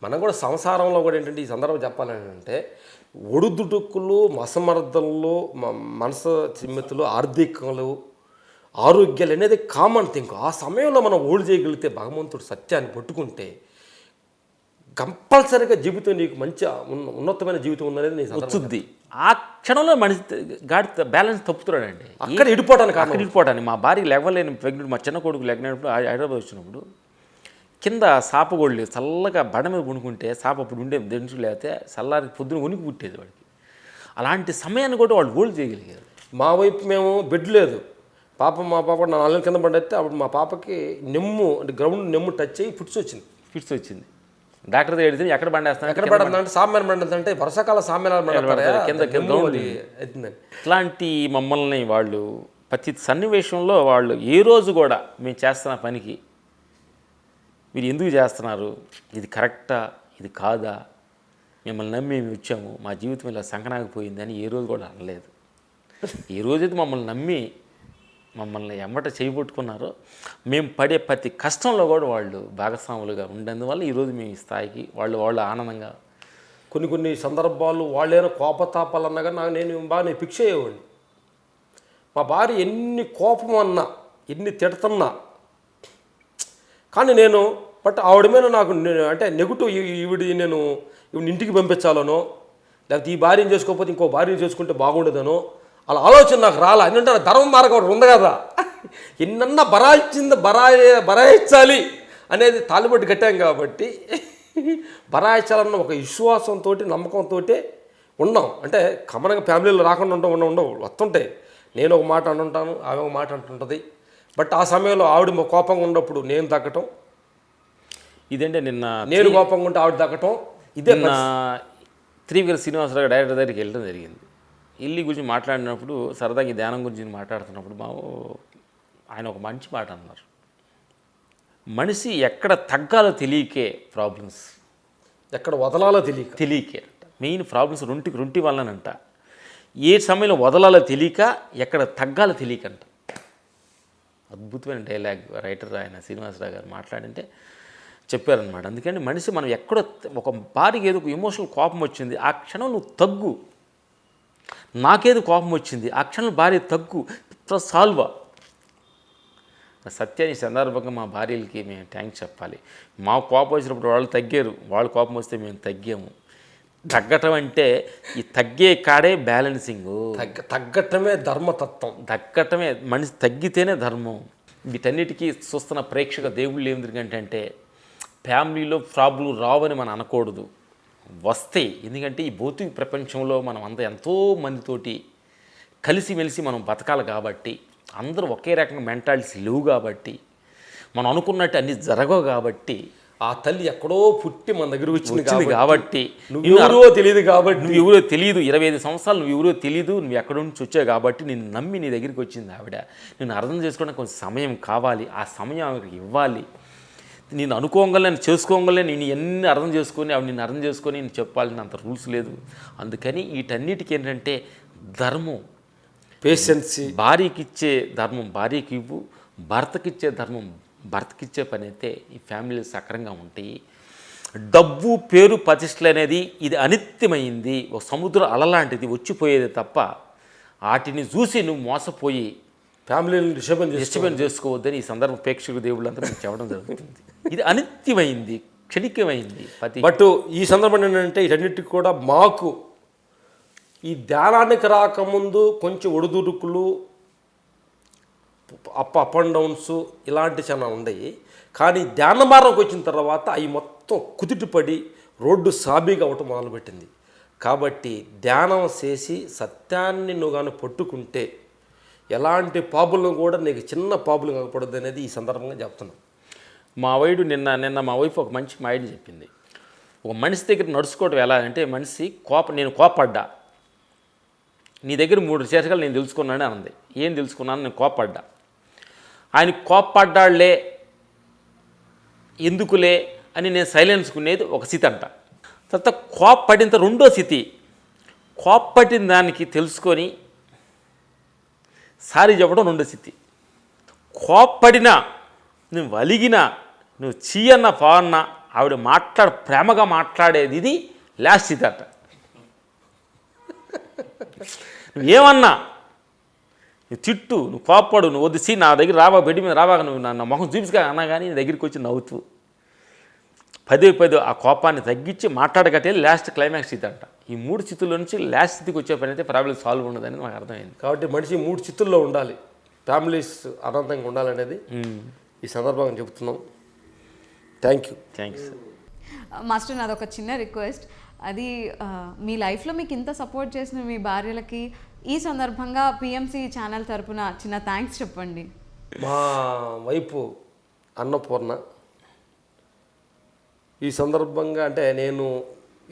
మనం కూడా సంసారంలో కూడా ఏంటంటే, ఈ సందర్భం చెప్పాలని అంటే, ఒడుదుడుకులు, అసమర్థనలు, మనసు చిమ్మెతులు, ఆర్థికలు, ఆరోగ్యాలు అనేది కామన్ థింగ్. ఆ సమయంలో మనం ఓల్డ్ చేయగలిగితే, భగవంతుడు సత్యాన్ని పట్టుకుంటే కంపల్సరీగా జీవితం నీకు మంచి ఉన్నతమైన జీవితం ఉందనేది నేను వస్తుంది. ఆ క్షణంలో మనిషి బ్యాలెన్స్ తప్పుతున్నాడండి. అక్కడ ఇడిపోవటానికి మా భార్య లేవలేని ప్రెగ్నెంట్, మా చిన్న కొడుకు లేకపోయినప్పుడు హైదరాబాద్ వచ్చినప్పుడు కింద సాపగోళ్ళు లేదు, చల్లగా బండ మీద కొనుక్కుంటే సాప అప్పుడు ఉండే దెంచు లేకపోతే చల్లారికి పొద్దున వణికి పుట్టేది వాడికి. అలాంటి సమయాన్ని కూడా వాళ్ళు హోల్డ్ చేయగలిగారు. మా వైపు మేము బెడ్ లేదు, మా పాప 4 నెలల కింద పడితే అప్పుడు మా పాపకి నెమ్ము అంటే గ్రౌండ్ నెమ్ము టచ్ అయ్యి ఫిట్స్ వచ్చింది. డాక్టర్ దగ్గర వెళ్తే ఎక్కడ బండేస్తాను, ఎక్కడ పడుతుంది అంటే సామ్యాన్ బండి అంటే వర్షాకాల సామ్యానాలు కింద. ఇట్లాంటి మమ్మల్ని వాళ్ళు ప్రతి సన్నివేశంలో వాళ్ళు ఏ రోజు కూడా మేము చేస్తున్న పనికి మీరు ఎందుకు చేస్తున్నారు, ఇది కరెక్టా, ఇది కాదా, మిమ్మల్ని నమ్మి మేము వచ్చాము, మా జీవితం ఇలా సంకనాగిపోయింది అని ఏ రోజు కూడా అనలేదు. ఏ రోజైతే మమ్మల్ని నమ్మి మమ్మల్ని ఎమ్మట చేయబట్టుకున్నారో, మేము పడే ప్రతి కష్టంలో కూడా వాళ్ళు భాగస్వాములుగా ఉండేందువల్ల ఈరోజు మేము ఈ స్థాయికి వాళ్ళు ఆనందంగా. కొన్ని సందర్భాలు వాళ్ళైనా కోపతాపాలు అన్నా కానీ నేను బాగా ఫిక్స్ అయ్యేవాడిని. మా భార్య ఎన్ని కోపం అన్నా, ఎన్ని తిడుతున్నా కానీ నేను ఆవిడ మీద నాకు అంటే నెగిటివ్, ఈవిడిని ఇంటికి పంపించాలనో, లేకపోతే ఈ భార్యను చేసుకోకపోతే ఇంకో భార్యను చేసుకుంటే బాగుండదనో అలా ఆలోచన నాకు రాలా. ఎందుకంటే ధర్మ మార్గం ఒకటి ఉంది కదా, ఎన్నన్నా బరాయించాలి అనేది తాలిబొట్టు కట్టాం కాబట్టి బరాయించాలన్న ఒక విశ్వాసంతో, నమ్మకంతో ఉన్నాం. అంటే కమనంగా ఫ్యామిలీలో రాకుండా ఉండవు, వస్తుంటాయి. నేను ఒక మాట అంటుంటాను, ఆమె ఒక మాట అంటుంటుంది. బట్ ఆ సమయంలో ఆవిడ కోపంగా ఉన్నప్పుడు నేను తగ్గటం, ఇదంటే నిన్న నేను కోపంగా ఉంటే ఆవిడ తగ్గటం, ఇదే. త్రివిక్రమ్ శ్రీనివాసరావు డైరెక్టర్ దగ్గరికి వెళ్ళడం జరిగింది. ఇల్లు గురించి మాట్లాడినప్పుడు సరదాగా ధ్యానం గురించి మాట్లాడుతున్నప్పుడు ఆయన ఒక మంచి మాట అన్నారు. మనిషి ఎక్కడ తగ్గాలో తెలియకే ప్రాబ్లమ్స్, ఎక్కడ వదలాలో తెలియకే మెయిన్ ప్రాబ్లమ్స్ రొంటి వల్లనంట. ఏ సమయంలో వదలాలో తెలియక, ఎక్కడ తగ్గాలో తెలియకంట. అద్భుతమైన డైలాగ్ రైటర్ ఆయన శ్రీనివాసరావు గారు మాట్లాడింటే చెప్పారనమాట. అందుకని మనిషి మనం ఎక్కడో ఒక భార్యకి ఏదో ఎమోషనల్ కోపం వచ్చింది, ఆ క్షణం నువ్వు తగ్గు. నాకేదో కోపం వచ్చింది, ఆ క్షణం భార్య తగ్గు, సాల్వా. సత్యాన్ని సందర్భంగా మా భార్యలకి మేము థ్యాంక్స్ చెప్పాలి. మా కోపం వచ్చినప్పుడు వాళ్ళు తగ్గారు, వాళ్ళ కోపం వస్తే మేము తగ్గాము. తగ్గటం అంటే ఈ తగ్గే కాడే బ్యాలెన్సింగ్, తగ్గటమే ధర్మతత్వం, తగ్గటమే మనిషి తగ్గితేనే ధర్మం. వీటన్నిటికీ చూస్తున్న ప్రేక్షక దేవుళ్ళు ఏమిటంటే ఫ్యామిలీలో ప్రాబ్లం రావని మనం అనకూడదు, వస్తాయి. ఎందుకంటే ఈ భౌతిక ప్రపంచంలో మనం అంతా ఎంతో మందితోటి కలిసిమెలిసి మనం బతకాలి కాబట్టి, అందరూ ఒకే రకంగా మెంటాలిటీస్ లేవు కాబట్టి, మనం అనుకున్నట్టు అన్నీ జరగవు కాబట్టి, ఆ తల్లి ఎక్కడో పుట్టి మన దగ్గర వచ్చింది కాబట్టి నువ్వెవరో తెలియదు కాబట్టి, నువ్వు ఎవరో తెలియదు, 25 సంవత్సరాలు నువ్వు ఎవరో తెలియదు, నువ్వు ఎక్కడి నుంచి వచ్చావు కాబట్టి నిన్ను నమ్మి నీ దగ్గరికి వచ్చింది ఆవిడ. నేను అర్థం చేసుకోవడానికి కొంచెం సమయం కావాలి, ఆ సమయం ఆవిడకి ఇవ్వాలి. నేను అనుకోగలే, నేను చేసుకోగలే, నేను ఎన్ని అర్థం చేసుకొని ఆవిడ నిన్ను అర్థం చేసుకొని నేను చెప్పాలని అంత రూల్స్ లేదు. అందుకని వీటన్నిటికీ ఏంటంటే ధర్మం, పేషెన్సీ. భార్యకి ఇచ్చే ధర్మం భార్యకి ఇవ్వు, భర్తకిచ్చే ధర్మం భర్తకిచ్చే పని అయితే ఈ ఫ్యామిలీలు సక్రంగా ఉంటాయి. డబ్బు పేరు ప్రతిష్టలు అనేది ఇది అనిత్యమైంది, ఒక సముద్ర అలలాంటిది, వచ్చిపోయేది తప్ప వాటిని చూసి నువ్వు మోసపోయి ఫ్యామిలీని డిస్టర్బెన్స్ చేసుకోవద్దని ఈ సందర్భం ప్రేక్షక దేవుళ్ళంతా మీకు చెప్పడం జరుగుతుంది. ఇది అనిత్యమైంది, క్షణికమైంది. బట్ ఈ సందర్భం ఏంటంటే వీటన్నిటికి కూడా మాకు ఈ ధ్యానానికి రాకముందు కొంచెం ఒడిదుడుకులు, అప్ అండ్ డౌన్స్ ఇలాంటి చాలా ఉన్నాయి. కానీ ధ్యాన మార్గంకి వచ్చిన తర్వాత అవి మొత్తం కుదిటిపడి రోడ్డు సాబీగా అవటం మొదలుపెట్టింది. కాబట్టి ధ్యానం చేసి సత్యాన్ని నువ్వు కానీ పట్టుకుంటే ఎలాంటి పాపులను కూడా నీకు చిన్న పాపులు కాకూడదు అనేది ఈ సందర్భంగా చెప్తున్నాను. మా వైడు నిన్న మా వైఫ్ ఒక మంచి మైండ్ చెప్పింది. ఒక మనిషి దగ్గర నడుచుకోవడం ఎలా అంటే, మనిషి నేను కోపడ్డా, నీ దగ్గర 3 చేసగలు నేను తెలుసుకున్నాను అన్నది. ఏం తెలుసుకున్నాను? నేను కోపడ్డా. ఆయన కోపడ్డాళ్లే ఎందుకులే అని నేను సైలెన్స్కునేది ఒక స్థితి అంట. తర్వాత కోపడిన రెండో స్థితి, కోపడిన దానికి తెలుసుకొని సారీ చెప్పడం రెండో స్థితి. కోపడినా, నువ్వు వలిగినా, నువ్వు చీయన్న పావన్న ఆవిడ ప్రేమగా మాట్లాడేది ఇది లాస్ట్ స్థితి అంట. నువ్వేమన్నా, నువ్వు తిట్టు, నువ్వు కోప్పడు, నువ్వు వద్దు, నా దగ్గర రావా, బెడ్ మీద రావా, నువ్వు నా మొహం చూపిస్తా అన్నా కానీ నీ దగ్గరికి వచ్చి నవ్వుతూ పదే ఆ కోపాన్ని తగ్గించి మాట్లాడగట్టే లాస్ట్ క్లైమాక్స్ స్థితి అంట. ఈ 3 స్థితుల్లో నుంచి లాస్ట్ స్థితికి వచ్చే పని అయితే ప్రాబ్లం సాల్వ్ ఉండదని నాకు అర్థమైంది. కాబట్టి మనిషి 3 స్థితుల్లో ఉండాలి, ఫ్యామిలీస్ ఆనందంగా ఉండాలనేది ఈ సందర్భంగా చెబుతున్నాం. థ్యాంక్స్ మాస్టర్, నాది ఒక చిన్న రిక్వెస్ట్. అది మీ లైఫ్లో మీకు ఇంత సపోర్ట్ చేసిన మీ భార్యలకి ఈ సందర్భంగా పిఎంసి ఛానల్ తరపున చిన్న థ్యాంక్స్ చెప్పండి. మా వైపు అన్నపూర్ణ ఈ సందర్భంగా అంటే నేను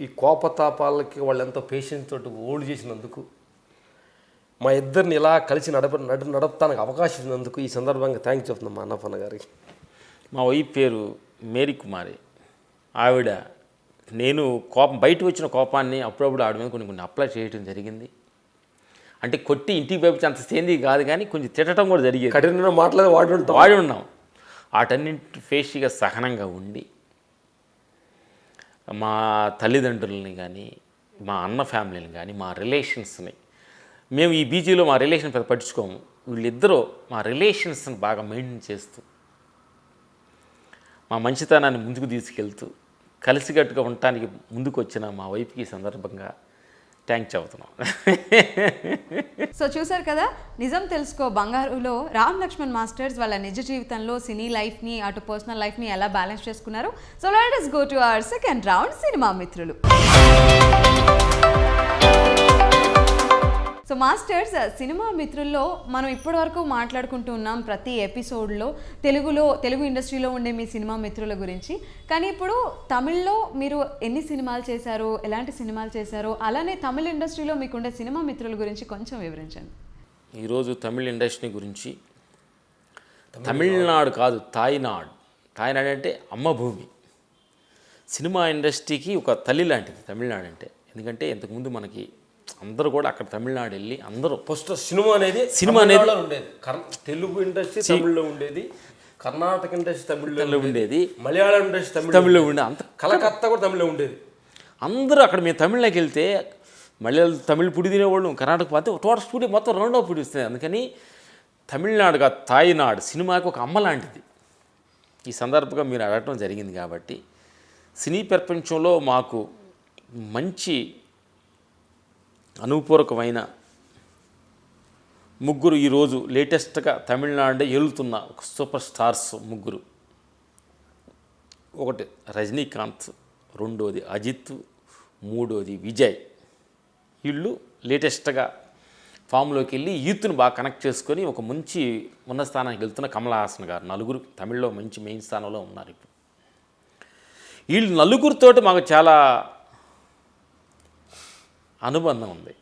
ఈ కోపతాపాలకి వాళ్ళు ఎంతో పేషెన్స్ తోటి ఓల్డ్ చేసినందుకు, మా ఇద్దరిని ఇలా కలిసి నడపడానికి అవకాశం ఇచ్చినందుకు ఈ సందర్భంగా థ్యాంక్స్ చెప్తున్నాం మా అన్నపూర్ణ గారికి. మా వైఫ్ పేరు మేరీ కుమారి. ఆవిడ నేను బయట వచ్చిన కోపాన్ని అప్పుడప్పుడు ఆవిడ మీద కొన్ని అప్లై చేయడం జరిగింది. అంటే కొట్టి ఇంటికి పంపించి అంత సేంది కాదు, కానీ కొంచెం తిట్టడం కూడా జరిగేది. కఠినంగా మాట్లాడి వాడి ఉన్నాం. వాటన్నింటి ఫేస్గా సహనంగా ఉండి మా తల్లిదండ్రులని కానీ, మా అన్న ఫ్యామిలీని కానీ, మా రిలేషన్స్ని, మేము ఈ బీజీలో మా రిలేషన్ పెద్ద పట్టించుకోము, వీళ్ళిద్దరూ మా రిలేషన్స్ని బాగా మెయింటైన్ చేస్తూ మా మంచితనాన్ని ముందుకు తీసుకెళ్తూ కలిసికట్టుగా ఉండటానికి ముందుకు వచ్చిన మా వైపుకి ఈ సందర్భంగా థ్యాంక్స్ చెబుతున్నాం. సో చూసారు కదా, నిజం తెలుసుకో బంగారులో రామ్ లక్ష్మణ్ మాస్టర్స్ వాళ్ళ నిజ జీవితంలో సినీ లైఫ్ని అటు పర్సనల్ లైఫ్ని ఎలా బ్యాలెన్స్ చేసుకున్నారు. So let us go to our second round, cinema మిత్రులు. సో మాస్టర్స్, సినిమా మిత్రుల్లో మనం ఇప్పటివరకు మాట్లాడుకుంటూ ఉన్నాం ప్రతి ఎపిసోడ్లో తెలుగు ఇండస్ట్రీలో ఉండే మీ సినిమా మిత్రుల గురించి. కానీ ఇప్పుడు తమిళ్లో మీరు ఎన్ని సినిమాలు చేశారో, ఎలాంటి సినిమాలు చేశారో, అలానే తమిళ ఇండస్ట్రీలో మీకుండే సినిమా మిత్రుల గురించి కొంచెం వివరించండి. ఈరోజు తమిళ ఇండస్ట్రీ గురించి, తమిళనాడు కాదు తాయ్నాడు, కాకినాడ అంటే అమ్మ భూమి. సినిమా ఇండస్ట్రీకి ఒక తల్లి లాంటిది తమిళనాడు అంటే. ఎందుకంటే ఇంతకుముందు మనకి అందరూ కూడా అక్కడ తమిళనాడు వెళ్ళి అందరూ ఫస్ట్ సినిమా అనేది ఉండేది. తెలుగు ఇండస్ట్రీ తమిళ్లో ఉండేది, కర్ణాటక ఇండస్ట్రీ తమిళ్లో ఉండేది, మలయాళం ఇండస్ట్రీ తమిళ్లో ఉండేది, అంత కలకత్తా కూడా తమిళ్లో ఉండేది. అందరూ అక్కడ మేము తమిళనాడుకి వెళ్తే మలయాళం తమిళ్ పుడి తినేవాళ్ళు, కర్ణాటక పోతే టోటల్ స్టూడియో మొత్తం రెండో పుడి వస్తుంది. అందుకని తమిళనాడుగా తాయినాడు సినిమాకి ఒక అమ్మ లాంటిది. ఈ సందర్భంగా మీరు అడగటం జరిగింది కాబట్టి సినీ ప్రపంచంలో మాకు మంచి అనుపూరకమైన ముగ్గురు ఈరోజు లేటెస్ట్గా తమిళనాడు ఏలుతున్న ఒక సూపర్ స్టార్స్ ముగ్గురు. ఒకటి రజనీకాంత్, రెండోది అజిత్, మూడోది విజయ్. వీళ్ళు లేటెస్ట్గా ఫామ్లోకి వెళ్ళి యూత్ను బాగా కనెక్ట్ చేసుకొని ఒక మంచి ఉన్న స్థానానికి వెళ్తున్న కమల్ హాసన్ గారు. నలుగురు తమిళ్లో మంచి మెయిన్ స్థానంలో ఉన్నారు ఇప్పుడు. వీళ్ళు నలుగురితోటి మాకు చాలా అనుబంధం ఉంది.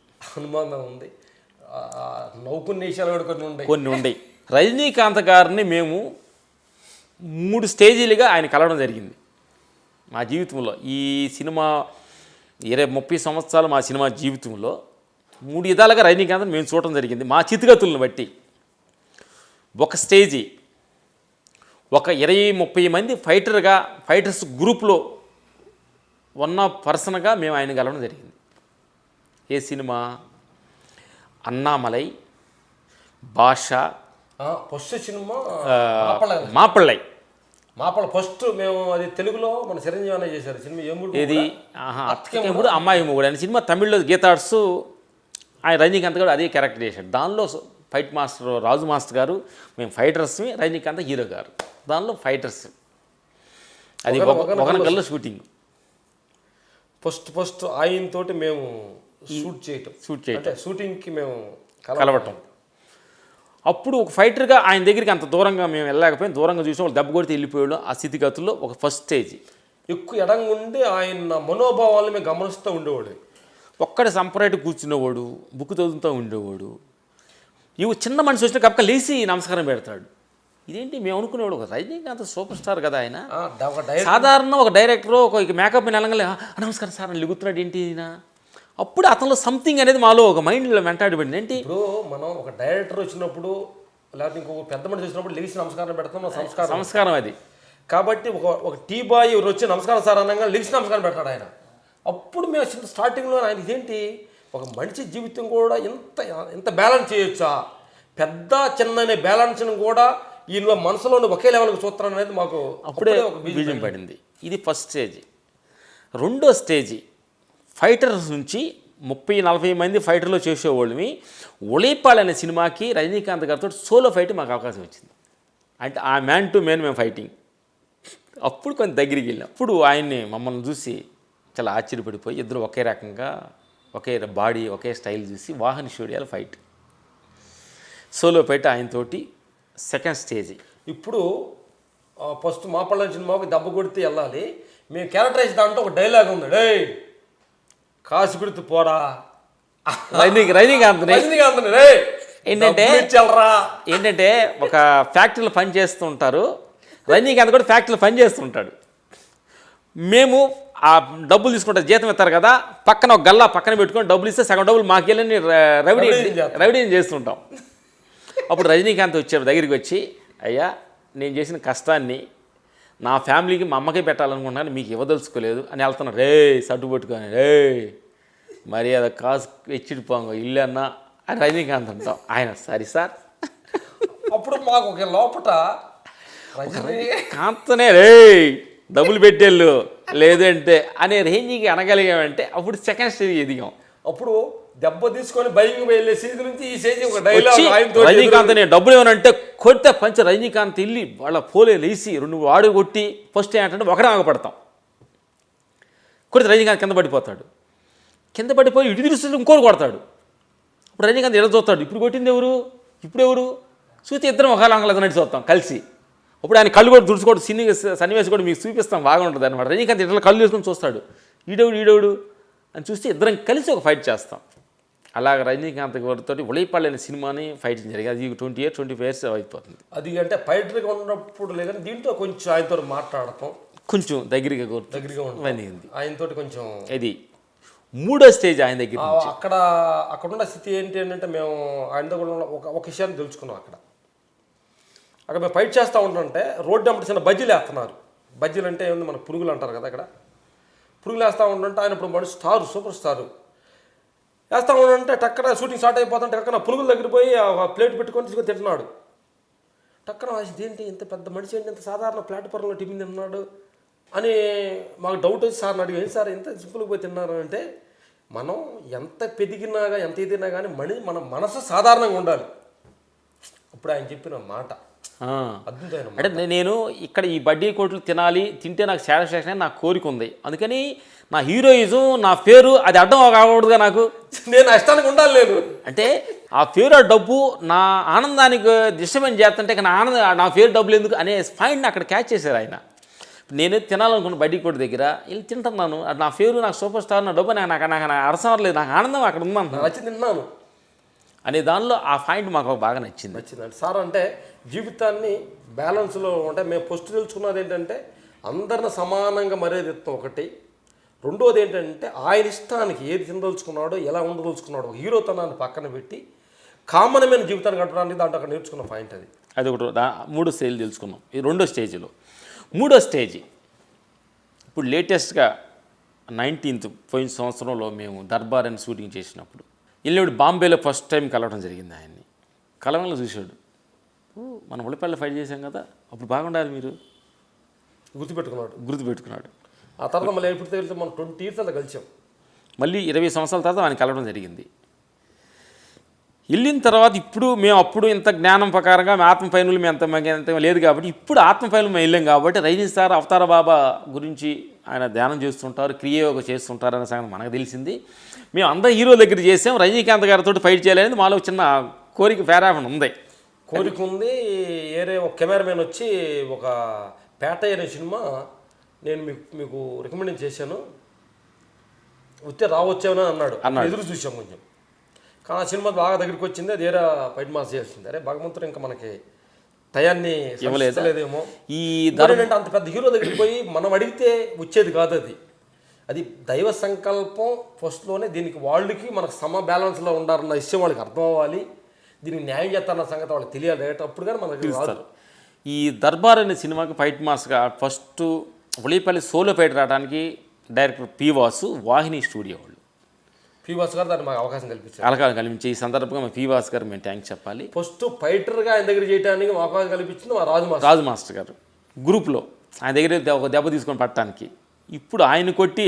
నవ్వుకునే విషయాలు కూడా కొన్ని ఉన్నాయి. రజనీకాంత్ గారిని మేము 3 స్టేజీలుగా ఆయన కలవడం జరిగింది మా జీవితంలో. ఈ సినిమా 20-30 సంవత్సరాలు మా సినిమా జీవితంలో 3 విధాలుగా రజనీకాంత్ని మేము చూడటం జరిగింది మా చితిగతులను బట్టి. ఒక స్టేజీ ఒక 20-30 మంది ఫైటర్స్ గ్రూప్లో ఉన్న పర్సన్గా మేము ఆయన కలవడం జరిగింది. ఏ సినిమా? అన్నామలై, భాష, ఫస్ట్ సినిమా మాపళ్ళై. ఫస్ట్ మేము అది తెలుగులో మన చిరంజీవి అనే చేశారు సినిమా. ఏది? అత్తకేముడు అమ్మాయి మొగుడు అనే సినిమా తమిళ్లో గీతార్ట్స్. ఆయన రజనీకాంత్ గారు అదే క్యారెక్టర్ చేశాడు. దానిలో ఫైట్ మాస్టర్ రాజు మాస్టర్ గారు, మేము ఫైటర్స్ని, రజనీకాంత్ హీరో గారు. దానిలో ఫైటర్స్. అది ఒకనకల్లో షూటింగ్. ఫస్ట్ ఆయనతోటి మేము షూట్ చేయటం షూటింగ్కి మేము కలవటం. అప్పుడు ఒక ఫైటర్గా ఆయన దగ్గరికి అంత దూరంగా మేము వెళ్ళలేకపోయాం. దూరంగా చూసి వాళ్ళు దెబ్బ కొడితే వెళ్ళిపోయాడు. ఆ స్థితిగతుల్లో ఒక ఫస్ట్ స్టేజ్ ఎక్కువ ఎడంగా ఉండి ఆయన మనోభావాలను మేము గమనిస్తూ ఉండేవాడు. ఒక్కడే సంపరేట్ కూర్చునేవాడు, బుక్ చదువుతూ ఉండేవాడు. ఇవి చిన్న మనిషి వచ్చిన కప్పక లేచి నమస్కారం పెడతాడు. ఇదేంటి మేము అనుకునేవాడు, ఒక రజనీకాంత్ సూపర్ స్టార్ కదా ఆయన. సాధారణ ఒక డైరెక్టర్ ఒక మేకప్ నెలంగా నమస్కారం సార్ అని లిగుతున్నాడు ఏంటి ఈయన. అప్పుడు అతనిలో సంథింగ్ అనేది మాలో ఒక మైండ్లో వెంటాడిపడింది. ఏంటి ఇప్పుడు మనం ఒక డైరెక్టర్ వచ్చినప్పుడు లేకపోతే ఇంకొక పెద్ద మనిషి వచ్చినప్పుడు లేచి నమస్కారం పెడతాం, సంస్కారం అది. కాబట్టి ఒక టీ బాయ్ ఎవరు వచ్చి నమస్కారం సార్ అనగా లేచి నమస్కారం పెడతాడు ఆయన. అప్పుడు మేము స్టార్టింగ్లో ఆయన ఇదేంటి ఒక మనిషి జీవితం కూడా ఇంత బ్యాలెన్స్ చేయొచ్చా, పెద్ద చిన్న అనే బ్యాలెన్స్ని కూడా ఈయన మనసులోని ఒకే లెవెల్కి చూస్తాను అనేది మాకు అప్పుడే ఒక బీజం పడింది. ఇది ఫస్ట్ స్టేజ్. రెండో స్టేజీ ఫైటర్స్ నుంచి 30-40 మంది ఫైటర్లో చేసేవాళ్ళని ఒళేపాల్ అనే సినిమాకి రజనీకాంత్ గారితో సోలో ఫైట్ మాకు అవకాశం వచ్చింది. అంటే ఆ మ్యాన్ టు మ్యాన్ మేము ఫైటింగ్. అప్పుడు కొంచెం దగ్గరికి వెళ్ళాం. అప్పుడు ఆయన్ని మమ్మల్ని చూసి చాలా ఆశ్చర్యపడిపోయి ఇద్దరు ఒకే రకంగా ఒకే బాడీ ఒకే స్టైల్ చూసి వాహన స్టూడియోలో ఫైట్ సోలో ఫైట్ ఆయనతోటి సెకండ్ స్టేజ్. ఇప్పుడు ఫస్ట్ మాపళ్ళ సినిమాకి దెబ్బ కొడితే వెళ్ళాలి. మేము క్యారెక్టరైజ్ దాంట్లో ఒక డైలాగ్ ఉంది, డే కాసు కొడుతూ పోరా రజనీకాంత్ ఏంటంటే ఒక ఫ్యాక్టరీలో పని చేస్తూ ఉంటారు. రజనీకాంత్ కూడా ఫ్యాక్టరీలో పని చేస్తుంటాడు. మేము ఆ డబ్బులు తీసుకుంటారు, జీతం ఇస్తారు కదా, పక్కన ఒక గల్లా పక్కన పెట్టుకొని డబ్బులు ఇస్తే సగం డబ్బులు మాకెళ్ళని రవిడీ చేస్తుంటాం. అప్పుడు రజనీకాంత్ వచ్చారు దగ్గరికి వచ్చి, అయ్యా నేను చేసిన కష్టాన్ని నా ఫ్యామిలీకి మా అమ్మకే పెట్టాలనుకుంటున్నాను, మీకు ఇవ్వదలుచుకోలేదు అని వెళ్తున్నాను. రే సట్టు పట్టుకొని రే మరి అది కాసు ఎచ్చిడిపోంగ ఇల్లు అన్నా అని రజనీకాంత్ అంటాం. ఆయన సరే సార్. అప్పుడు మాకు ఒక లోపట కాంతనే రే డబ్బులు పెట్టేళ్ళు లేదంటే అనే రేంజ్కి అనగలిగామంటే అప్పుడు సెకండ్ స్టేజ్ ఎదిగాం. అప్పుడు దెబ్బ తీసుకొని బయటకు వెళ్ళే స్టేజ్ నుంచి ఈ స్టేజ్ ఒక డైలాగ్ రజనీకాంత్ నేను డబ్బులు ఏమనంటే కొడితే పంచ రజనీకాంత్ వెళ్ళి వాళ్ళ పోలే లేచి 2 వాడు కొట్టి ఫస్ట్ ఏంటంటే ఒకడే ఆగపడతాం. కొడితే రజనీకాంత్ కింద పడిపోతాడు. కింద పడిపోయి ఇటు తిరుగుతుంది ఇంకోటి కొడతాడు. ఇప్పుడు రజనీకాంత్ ఎలా చూస్తాడు, ఇప్పుడు కొట్టింది ఎవరు, ఇప్పుడు ఎవరు చూస్తే ఇద్దరం ఒకవేళ అంగలన్నట్టు చూస్తాం కలిసి. అప్పుడు ఆయన కళ్ళు కూడా దుడుచుకోవడం సన్నివేశం కూడా మీకు చూపిస్తాం, బాగుంటుంది అనమాట. రజనీకాంత్ ఇట్లా కళ్ళు వేసుకొని చూస్తాడు, ఈడవుడు అని చూస్తే ఇద్దరం కలిసి ఒక ఫైట్ చేస్తాం. అలాగ రజనీకాంత్ గారితో ఉళైపాళ్ళు అనే సినిమాని ఫైట్ జరిగింది. అది 25 years అయిపోతుంది. అది అంటే ఫైటర్గా ఉన్నప్పుడు లేదని దీంట్లో కొంచెం ఆయనతో మాట్లాడటం, కొంచెం దగ్గరగా దగ్గరగా ఉంది ఆయనతో కొంచెం. ఇది 3వ స్టేజ్ ఆయన దగ్గర. అక్కడ ఉన్న స్థితి ఏంటి అంటే మేము ఆయనతో కూడా ఒక విషయాన్ని తెలుసుకున్నాం. అక్కడ మేము ఫైట్ చేస్తూ ఉంటుంటే రోడ్డు అమ్మటి చిన్న బజ్జీలు వేస్తున్నారు. బజ్జీలు అంటే ఏముంది, మన పురుగులు అంటారు కదా, అక్కడ పురుగులు వేస్తూ ఉంటుంటే ఆయన ఇప్పుడు మనిషి సూపర్ స్టారు వేస్తూ ఉంటుంటే టక్కన షూటింగ్ స్టార్ట్ అయిపోతుంటే టక్కన పురుగుల దగ్గర పోయి ఆ ప్లేట్ పెట్టుకొని తీసుకొని తింటున్నాడు. టక్కన ఏంటి ఇంత పెద్ద మనిషి ఏంటి ఇంత సాధారణ ప్లాట్ఫామ్లో టిఫిన్ తిన్నాడు అని మాకు డౌట్ వచ్చి సార్ని అడిగి, ఏంటి సార్ ఇంత సింపుల్గా పోయి తిన్నారు అంటే, మనం ఎంత పెరిగినా ఎంత ఎదిగినా కానీ మన మనసు సాధారణంగా ఉండాలి. ఇప్పుడు ఆయన చెప్పిన మాట అద్భుతమైన. అంటే నేను ఇక్కడ ఈ బడ్డీ కోట్లు తింటే నాకు సాటిస్ఫాక్షన్ అని నాకు కోరిక ఉంది. అందుకని నా హీరోయిజం, నా పేరు అది అడ్డం కాకూడదుగా నాకు. నేను ఇష్టానికి ఉండాలి. నేను అంటే ఆ పేరు ఆ డబ్బు నా ఆనందానికి డిస్టర్బెన్స్ చేస్తుంటే నా పేరు డబ్బులు ఎందుకు అనే పాయింట్ని అక్కడ క్యాచ్ చేశారు ఆయన. నేను తినాలనుకున్న బడ్డీ కోటి దగ్గర వెళ్ళి తింటున్నాను, నా పేరు నాకు సూపర్ స్టార్, నా డబ్బు నాకు అరసం లేదు, నాకు ఆనందం అక్కడ ఉందన్న, నచ్చి తిన్నాను అనే దానిలో ఆ పాయింట్ మాకు బాగా నచ్చిందండి సార్. అంటే జీవితాన్ని బ్యాలెన్స్లో అంటే మేము ఫస్ట్ తెలుసుకున్నది ఏంటంటే అందరిని సమానంగా మర్యాద ఇస్తాం ఒకటి. రెండోది ఏంటంటే ఆయన ఇష్టానికి ఏది తినదలుచుకున్నాడో ఎలా ఉండదలుచుకున్నాడో హీరోతనాన్ని పక్కన పెట్టి కామనమైన జీవితాన్ని గడపడానికి దాంట్లో అక్కడ నేర్చుకున్న పాయింట్ అది ఒకటి. 3 స్టేజ్లు తెలుసుకున్నాం. ఈ 2వ స్టేజ్లో 3వ స్టేజ్ ఇప్పుడు లేటెస్ట్గా 19th పోయిన సంవత్సరంలో మేము దర్బార్ అని షూటింగ్ చేసినప్పుడు వెళ్ళినప్పుడు బాంబేలో ఫస్ట్ టైం కలవడం జరిగింది. ఆయన్ని కలవడంలో చూశాడు, మనం ఉల్లిపల్లి ఫైట్ చేశాం కదా, అప్పుడు బాగుండాలి మీరు గుర్తుపెట్టుకున్నాడు. ఆ తర్వాత మళ్ళీ ఎప్పుడు తెలిసి మనం 20 years అలా కలిసాం. మళ్ళీ 20 సంవత్సరాల తర్వాత ఆయన కలవడం జరిగింది. వెళ్ళిన తర్వాత ఇప్పుడు మేము అప్పుడు ఇంత జ్ఞానం ప్రకారంగా ఆత్మ పైనులు మేము అంత లేదు కాబట్టి ఇప్పుడు ఆత్మ పైనులు మేము వెళ్ళాం కాబట్టి రజనీ సార్ అవతార బాబా గురించి ఆయన ధ్యానం చేస్తుంటారు, క్రియోగ చేస్తుంటారు అనే సంగతి మనకు తెలిసింది. మేము అందరు హీరో దగ్గర చేసాం, రజనీకాంత్ గారితో ఫైట్ చేయాలనేది మాలో చిన్న కోరిక ఉంది. వేరే ఒక కెమెరామెన్ వచ్చి ఒక పేట అనే సినిమా నేను మీకు రికమెండ్ చేశాను, వచ్చే రావచ్చామని అన్నాడు. ఎదురు చూసాం కొంచెం, కానీ ఆ సినిమా బాగా దగ్గరికి వచ్చింది, అది ఏరా ఫైట్ మాస్ చేస్తుంది. అరే భగవంతుడు ఇంకా మనకి టయాన్ని ఇవ్వలేదేమో. ఈ ఏంటంటే అంత పెద్ద హీరో దగ్గరికి పోయి మనం అడిగితే వచ్చేది కాదు, అది దైవ సంకల్పం. ఫస్ట్లోనే దీనికి వాళ్ళకి మనకు బ్యాలెన్స్లో ఉండాలన్న విషయం వాళ్ళకి అర్థం అవ్వాలి, దీనికి న్యాయం చేస్తారన్న సంగతి వాళ్ళకి తెలియాలి. అప్పుడు కానీ మనకు తెలుస్తారు. ఈ దర్బార్ అనే సినిమాకి ఫైట్ మాస్గా ఫస్ట్ ఉళిపల్లి సోలో ఫైట్ రావడానికి డైరెక్టర్ పి వాసు, వాహిని స్టూడియో వాళ్ళు. పి వాసు గారు దాన్ని మాకు అవకాశం కల్పించారు. ఈ సందర్భంగా పి వాసు గారు మేము థ్యాంక్స్ చెప్పాలి. ఫస్ట్ ఫైటర్గా ఆయన దగ్గర చేయడానికి అవకాశం కల్పించింది మా రాజు మాస్టర్ గారు. గ్రూప్లో ఆయన దగ్గర ఒక దెబ్బ తీసుకొని పట్టడానికి ఇప్పుడు ఆయన కొట్టి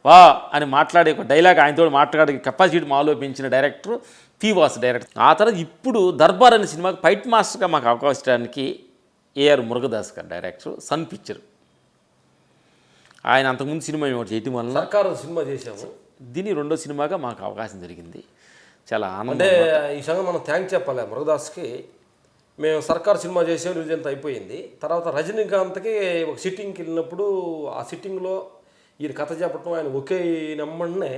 వా అని మాట్లాడే ఒక డైలాగ్ ఆయనతో మాట్లాడే కెపాసిటీ మాలో పెంచిన డైరెక్టర్ పి వాసు డైరెక్టర్. ఆ తర్వాత ఇప్పుడు దర్బార్ అనే సినిమాకి ఫైట్ మాస్టర్గా మాకు అవకాశానికి ఏఆర్ మురుగదాస్ గారు డైరెక్టర్, సన్ పిక్చర్. ఆయన అంతకుముందు సినిమా మేము చేయటం వల్ల సర్కారు సినిమా చేసాము, దీని 2వ సినిమాగా మాకు అవకాశం జరిగింది. చాలా ఆనందం. అంటే ఈ సంగతి మనం థ్యాంక్స్ చెప్పాలి మురుగదాస్కి. మేము సర్కారు సినిమా చేసాం, రిలీజ్ అంతా అయిపోయింది. తర్వాత రజనీకాంత్కి ఒక సిట్టింగ్కి వెళ్ళినప్పుడు ఆ సిట్టింగ్లో ఈయన కథ చెప్పడం, ఆయన ఒకే నమ్మనే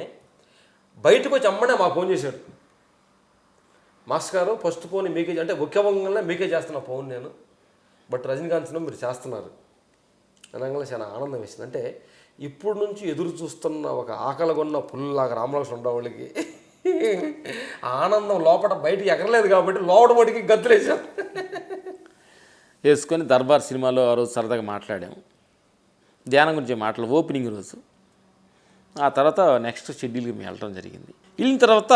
బయటకు వచ్చి అమ్మనే మాకు ఫోన్ చేశాడు. మాస్టర్ గారు ఫస్ట్ ఫోన్ మీకే, అంటే ఒకే వంగంలో మీకే చేస్తున్నా ఫోన్ నేను, బట్ రజనీకాంత్ సినిమా మీరు చేస్తున్నారు అనగానే చాలా ఆనందం వేసింది. అంటే ఇప్పుడు నుంచి ఎదురు చూస్తున్న ఒక ఆకలిగొన్న పుల్లాగా రామలక్ష్మణ ఉండేవాళ్ళకి ఆనందం లోపల బయటికి ఎగరలేదు కాబట్టి లోపల మటుకి గద్దులేసాం వేసుకొని దర్బార్ సినిమాలో ఆ రోజు సరదాగా మాట్లాడాము, ధ్యానం గురించి మాట్లాడు ఓపెనింగ్ రోజు. ఆ తర్వాత నెక్స్ట్ షెడ్యూల్కి మేము వెళ్ళడం జరిగింది. వెళ్ళిన తర్వాత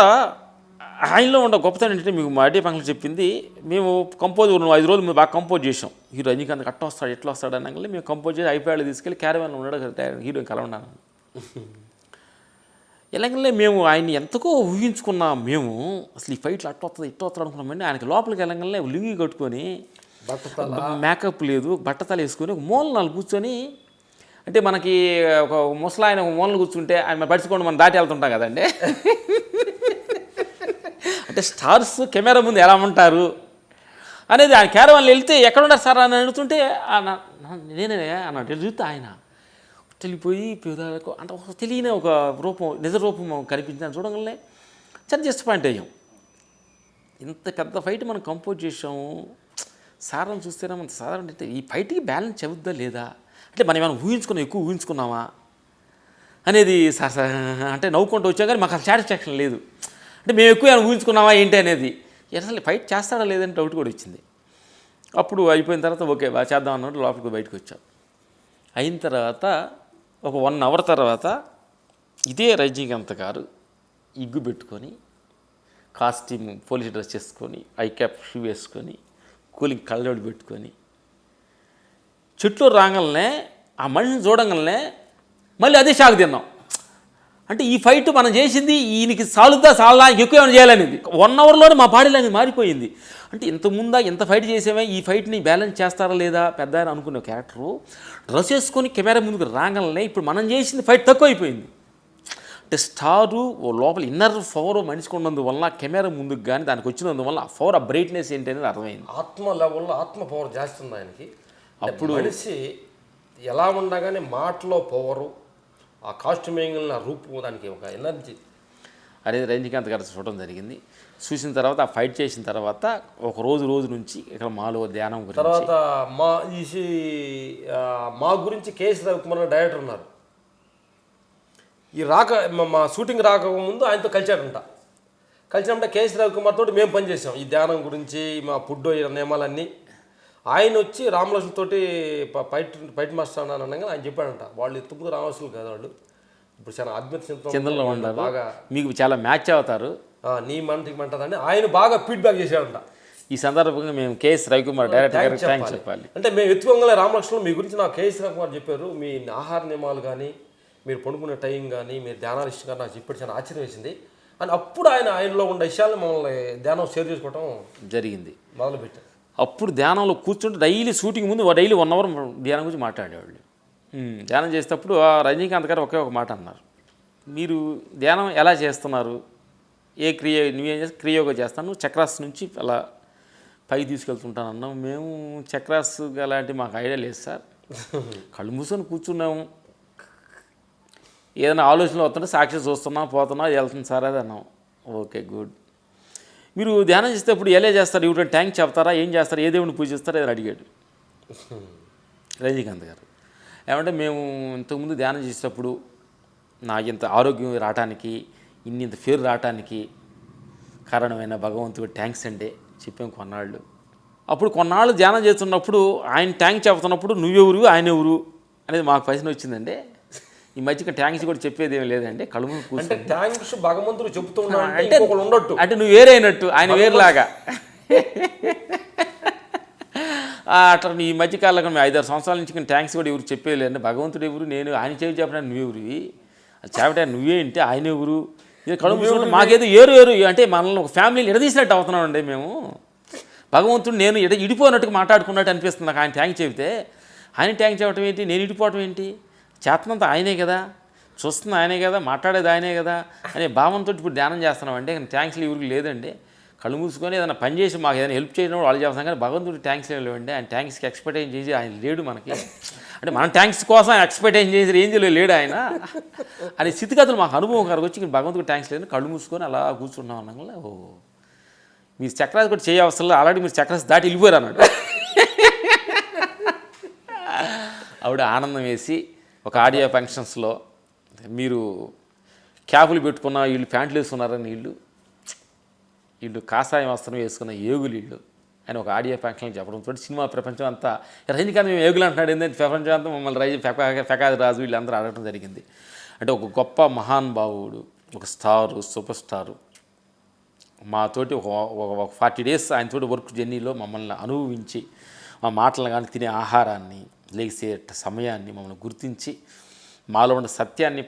ఆయనలో ఉన్న గొప్పతనం ఏంటంటే మీకు మా అడ్డే పంక్తులు చెప్పింది, మేము కంపోజ్ 5 రోజులు మేము బాగా కంపోజ్ చేసాం. హీరో రజనీకాంత్ అట్లా వస్తాడు ఎట్లా వస్తాడు అనగానే మేము కంపోజ్ చేసి ఐప్యాడ్లో తీసుకెళ్ళి క్యారవాన్లో ఉన్నాడు హీరోని కలవన్నాను. ఎలాగలే మేము ఆయన్ని ఎంతకో ఊహించుకున్నాం. మేము అసలు ఈ ఫైట్లు అట్ట వస్తుంది ఇట్ట వస్తాడు అనుకున్నామండి. ఆయనకి లోపలికి వెళ్ళగానే లుంగి కట్టుకొని మేకప్ లేదు బట్టతలు వేసుకొని ఒక మూలనాలు కూర్చొని, అంటే మనకి ఒక ముసలాయన ఒక మూలన కూర్చుంటే ఆయన పడుచుకోండి మనం దాటి వెళ్తుంటాం కదండి. అంటే స్టార్స్ కెమెరా ముందు ఎలా ఉంటారు అనేది ఆయన క్యారవాన్లో వెళ్తే ఎక్కడ ఉంటారు సార్ అని అడుగుతుంటే నేనే అన్నట్టు చూస్తే ఆయన వెళ్ళిపోయి పేదలకు అంటే ఒక తెలియని ఒక రూపం నిజ రూపం కనిపించాను. చూడగానే చాలా డిసప్పాయింట్ అయ్యాం. ఇంత పెద్ద ఫైట్ మనం కంపోజ్ చేసాము, సారం చూస్తేనే మన సాధారణ అంటే ఈ ఫైట్కి బ్యాలెన్స్ అవుద్దా లేదా, అంటే మనం ఏమైనా ఎక్కువ ఊహించుకున్నామా అనేది సార్ అంటే నవ్వుకుంటూ వచ్చాం, కానీ మాకు అసలు సాటిస్ఫాక్షన్ లేదు. అంటే మేము ఎక్కువ ఏమైనా ఊహించుకున్నామా ఏంటి అనేది, అసలు ఫైట్ చేస్తాడా లేదని డౌట్ కూడా వచ్చింది. అప్పుడు అయిపోయిన తర్వాత ఓకే బాగా చేద్దాం అన్నట్టు లోపలికి బయటకు వచ్చాం. అయిన తర్వాత ఒక 1 అవర్ తర్వాత ఇదే రజనీకాంత్ గారు ఇగ్గు పెట్టుకొని కాస్ట్యూమ్ పోలీస్ డ్రెస్ చేసుకొని ఐ క్యాప్ షూ వేసుకొని కూలింగ్ కళ్ళజోడు పెట్టుకొని చెట్లు రాగలనే ఆ మనిషిని చూడంగానే మళ్ళీ అదే షాక్ తిన్నాం. అంటే ఈ ఫైట్ మనం చేసింది ఈయనకి సాలుద్దా చాలా ఎక్కువ ఏమైనా చేయాలనేది 1 అవర్లోనే మా బాడీ లాంగ్వేజ్ మారిపోయింది. అంటే ఇంతకుముందా ఎంత ఫైట్ చేసామే, ఈ ఫైట్ని బ్యాలెన్స్ చేస్తారా లేదా పెద్ద అని అనుకునే క్యారెక్టరు డ్రెస్ వేసుకొని కెమెరా ముందుకు రాగలనే ఇప్పుడు మనం చేసింది ఫైట్ తక్కువ అయిపోయింది. అంటే స్టారు లోపల ఇన్నర్ పవర్ మనిషికి ఉన్నందువల్ల కెమెరా ముందుకు కానీ దానికి వచ్చినందువల్ల ఆ పవర్ ఆ బ్రైట్నెస్ ఏంటి అనేది అర్థమైంది. ఆత్మ లెవెల్లో ఆత్మ పవర్ జాస్తి ఉంది ఆయనకి. అప్పుడు మనిషి ఎలా ఉండగానే మాటలో పవరు, ఆ కాస్ట్యూమింగ్ ఆ రూపు, దానికి ఒక ఎనర్జీ. అదే రజనీకాంత్ గారు చూడడం జరిగింది. చూసిన తర్వాత ఆ ఫైట్ చేసిన తర్వాత ఒక రోజు నుంచి ఇక్కడ మాలో ధ్యానం గురించి తర్వాత మా గురించి కేఎస్ రవికుమార్ డైరెక్టర్ ఉన్నారు. ఈ మా షూటింగ్ రాకముందు ఆయనతో కలిసినప్పుడు కేఎస్ రవికుమార్ తోటి మేము పనిచేసాం ఈ ధ్యానం గురించి, మా ఫుడ్ నియమాలన్నీ. ఆయన వచ్చి రామలక్ష్మణ్ తోటి ఫైట్ మాస్టర్ అని అనగా ఆయన చెప్పాడంట, వాళ్ళు ఎత్తుకు రామలక్ష్మణ్ కాదు, వాళ్ళు ఇప్పుడు చాలా అద్భుత చింతనలో ఉన్నారు, బాగా మీకు చాలా మ్యాచ్ అవుతారు, నీ మనకి మంటదని ఆయన బాగా ఫీడ్బ్యాక్ చేశాడంట. ఈ సందర్భంగా మేము కేఎస్ రవికుమార్ డైరెక్టర్ గారికి థ్యాంక్స్ చెప్పాలి. అంటే మేము ఎత్తుకోగలే రామలక్ష్మణ్ మీ గురించి నాకు కేఎస్ రవికుమార్ చెప్పారు, మీ ఆహార నియమాలు కానీ, మీరు పండుకునే టైం కానీ, మీరు ధ్యానాలు ఇష్టం కానీ నాకు చెప్పి చాలా ఆశ్చర్యం వేసింది అని. అప్పుడు ఆయనలో ఉన్న విషయాలు మమ్మల్ని ధ్యానం షేర్ చేసుకోవడం జరిగింది, మొదలుపెట్టారు. అప్పుడు ధ్యానంలో కూర్చుంటే డైలీ షూటింగ్ ముందు డైలీ 1 అవర్ ధ్యానం గురించి మాట్లాడేవాళ్ళు. ధ్యానం చేసేటప్పుడు రజనీకాంత్ గారు ఒకే ఒక మాట అన్నారు, మీరు ధ్యానం ఎలా చేస్తున్నారు, నువ్వేం చేస్తే క్రియోగా చేస్తాను, చక్రాస్ నుంచి అలా పైకి తీసుకెళ్తుంటాను అన్నాం. మేము చక్రాస్ అలాంటి మాకు ఐడియా లేదు సార్, కళ్ళు మూసుకొని కూర్చున్నాము, ఏదైనా ఆలోచనలు వస్తుంటే సాక్షి చూస్తున్నా పోతున్నా వెళ్తుంది సార్ అది అన్నాం. Okay good. మీరు ధ్యానం చేసేటప్పుడు ఎలా చేస్తారు, ఇవి ట్యాంక్ చెప్తారా, ఏం చేస్తారు, ఏ దేవుడిని పూజిస్తారా అని అడిగాడు రజనీకాంత్ గారు. ఏమంటే మేము ఇంతకుముందు ధ్యానం చేసేటప్పుడు నాకు ఇంత ఆరోగ్యం రావటానికి, ఇంత పేరు రావటానికి కారణమైన భగవంతుడు థ్యాంక్స్ అంటే చెప్పాం కొన్నాళ్ళు. అప్పుడు కొన్నాళ్ళు ధ్యానం చేస్తున్నప్పుడు ఆయన ట్యాంక్ చెప్తున్నప్పుడు నువ్వెవరు ఆయన ఎవరు అనేది మాకు ప్రశ్న వచ్చిందండి. ఈ మధ్యకి ట్యాంక్స్ కూడా చెప్పేది ఏమి లేదండి, కడుము కూర్చొని థ్యాంక్స్ భగవంతుడు చెబుతున్నాడు అంటే నువ్వు వేరే అయినట్టు ఆయన వేరులాగా. అట్లా ఈ మధ్యకాలంలో 5-6 సంవత్సరాల నుంచి ట్యాంక్స్ కూడా ఎవరు చెప్పేది లేదండి, భగవంతుడు ఎవరు, నేను ఆయన చెప్పి చెప్పినా నువ్వెవరు, అది చెప్పటా నువ్వే అంటే ఆయన ఎవరు, ఇది కడుపు మాకేదో ఏరు అంటే మనల్ని ఒక ఫ్యామిలీని ఎడదీసినట్టు అవుతున్నామండి మేము. భగవంతుడు నేను ఇడిపోయినట్టుగా మాట్లాడుకున్నట్టు అనిపిస్తుంది నాకు ఆయన ట్యాంక్ చెబితే. ఆయన ట్యాంక్ చెప్పడం ఏంటి, నేను ఇడిపోవటం ఏంటి, చేతనంతా ఆయనే కదా, చూస్తుంది ఆయనే కదా, మాట్లాడేది ఆయనే కదా అనే భావంతో ఇప్పుడు ధ్యానం చేస్తున్నామండి. ట్యాంక్స్లు ఎవరికి లేదండి, కళ్ళు మూసుకొని ఏదైనా పని చేసి మాకు ఏదైనా హెల్ప్ చేయడం వాళ్ళు చేస్తాం, కానీ భగవంతుడు ట్యాంక్స్ లేవండి, ఆయన ట్యాంక్స్కి ఎక్స్పెక్టేషన్ చేసి ఆయన లేడు మనకి. అంటే మనం ట్యాంక్స్ కోసం ఎక్స్పెక్టేషన్ చేసి రేంజ్లో లేడు ఆయన అనే స్థితిగతులు మాకు అనుభవం గారికి వచ్చి భగవంతుడు ట్యాంక్స్ లేదు, కళ్ళు మూసుకొని అలా కూర్చున్నాం అన్నగా. ఓ మీరు చక్రాస్ కూడా చేయ అవసరం, ఆల్రెడీ మీరు చక్రాస్ దాటి వెళ్ళిపోయారు అన్నాడు. ఆవిడ ఆనందం వేసి ఒక ఆడియో ఫంక్షన్స్లో మీరు క్యాపులు పెట్టుకున్న వీళ్ళు ప్యాంట్లు వేసుకున్నారని వీళ్ళు కాషాయం వస్త్రం వేసుకున్న ఏగులు వీళ్ళు అని ఒక ఆడియో ఫంక్షన్లో చెప్పడంతో సినిమా ప్రపంచం అంతా రజనీకాంత్ మేము ఏగులు అంటున్నాడు ఏంటంటే ప్రపంచం అంతా మమ్మల్ని ఫెకాది రాజు వీళ్ళందరూ ఆడటం జరిగింది. అంటే ఒక గొప్ప మహానుభావుడు, ఒక స్టారు, సూపర్ స్టారు మాతోటి ఒక 40 days ఆయనతోటి వర్క్ జర్నీలో మమ్మల్ని అనుభవించి మా మాటలను కానీ తినే ఆహారాన్ని లేచే సమయాన్ని మమ్మల్ని గుర్తించి మాలో ఉన్న సత్యాన్ని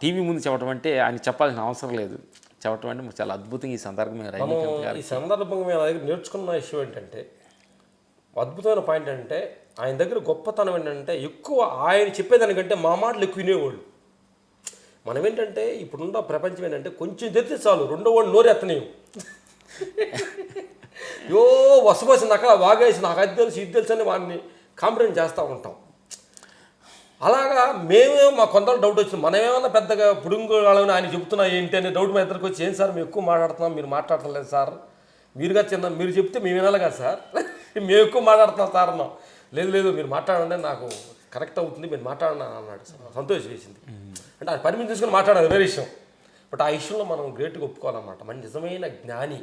టీవీ ముందు చెప్పడం అంటే ఆయన చెప్పాల్సిన అవసరం లేదు, చెప్పడం అంటే చాలా అద్భుతంగా ఈ సందర్భంగా ఈ సందర్భంగా మేము దగ్గర నేర్చుకున్న విషయం ఏంటంటే, అద్భుతమైన పాయింట్ అంటే ఆయన దగ్గర గొప్పతనం ఏంటంటే ఎక్కువ ఆయన చెప్పేదానికంటే మా మాటలు ఎక్కువ వినేవాళ్ళు. మనం ఏంటంటే ఇప్పుడున్న ప్రపంచం ఏంటంటే కొంచెం తెరితే చాలు రెండో వాడు నోరు ఎత్తనేవు, యో వసపోసి నాకు వాగేసి నాకు అది తెలుసు ఇది తెలుసు అని వాడిని కాంప్రమైజ్ చేస్తూ ఉంటాం. అలాగా మేమే మా కొందరు డౌట్ వచ్చింది, మనమేమన్నా పెద్దగా పుడుంగు వాళ్ళని ఆయన చెప్తున్నా ఏంటి అనే డౌట్ మా ఇద్దరికి వచ్చి, ఏం సార్ మేము ఎక్కువ మాట్లాడుతున్నాం, మీరు మాట్లాడతలేదు సార్, మీరుగా చిన్న మీరు చెప్తే మేము వినాలి కదా సార్, మేము ఎక్కువ మాట్లాడుతున్నాం సార్ అన్నాం. లేదు లేదు మీరు మాట్లాడండి, నాకు కరెక్ట్ అవుతుంది, మీరు మాట్లాడండి అన్నాడు. సంతోషం వేసింది. అంటే అది పర్మిషన్ తీసుకుని మాట్లాడాలి వేరే విషయం. బట్ ఆ విషయంలో మనం గ్రేట్గా ఒప్పుకోవాలన్నమాట. మన నిజమైన జ్ఞాని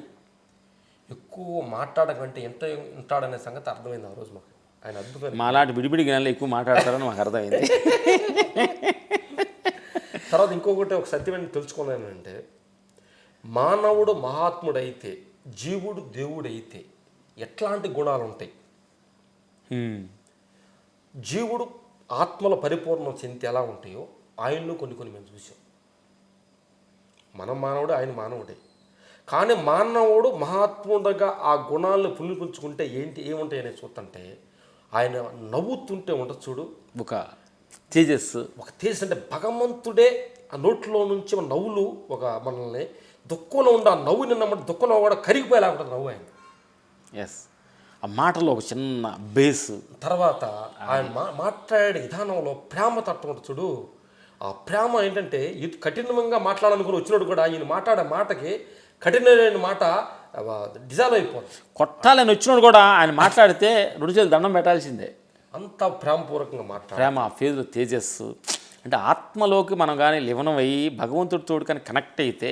ఎక్కువ మాట్లాడకంటే ఎంత ఉంటాడనే సంగతి అర్థమైంది ఆ రోజు మాకు. ఆయన అద్భుతమైన మాలాంటి విడివిడి జ్ఞానాలు ఎక్కువ మాట్లాడతారని మాకు అర్థమైంది. తర్వాత ఇంకొకటి ఒక సత్యమని తెలుసుకున్నానంటే, మానవుడు మహాత్ముడైతే, జీవుడు దేవుడైతే ఎట్లాంటి గుణాలు ఉంటాయి, జీవుడు ఆత్మల పరిపూర్ణం చెందితే ఎలా ఉంటాయో ఆయనలో కొన్ని మేము చూసాం. మనం మానవుడు, ఆయన మానవుడే. కానీ మానవుడు మహాత్ముడుగా ఆ గుణాలను పులిపుల్చుకుంటే ఏముంటాయి అనేది చూస్తుంటే, ఆయన నవ్వుతుంటే ఉంటుంది చూడు, ఒక తేజస్సు అంటే భగవంతుడే ఆ నోట్లో నుంచి మన నవ్వులు ఒక మనల్ని దుఃఖంలో ఉండే ఆ నవ్వు నిన్నమాట దుఃఖంలో కూడా కరిగిపోయేలా ఉంటుంది నవ్వు ఆయన. ఎస్, ఆ మాటలో ఒక చిన్న బేస్. తర్వాత ఆయన మాట్లాడే విధానంలో ప్రేమ తత్వం ఉంటుంది చూడు. ఆ ప్రేమ ఏంటంటే కఠినంగా మాట్లాడాలనుకుని వచ్చినప్పుడు కూడా ఆయన మాట్లాడే మాటకి కఠినమైన మాట డిజాల్వ్ అయిపోతుంది. కొట్టాలని వచ్చినప్పుడు కూడా ఆయన మాట్లాడితే 2 చేతులు దండం పెట్టాల్సిందే. అంత ప్రేమపూర్వకంగా మాట్లాడాలి. ప్రేమ ఆ ఫేజ్లో తేజస్సు. అంటే ఆత్మలోకి మనం కానీ లివనం అయ్యి భగవంతుడితో కానీ కనెక్ట్ అయితే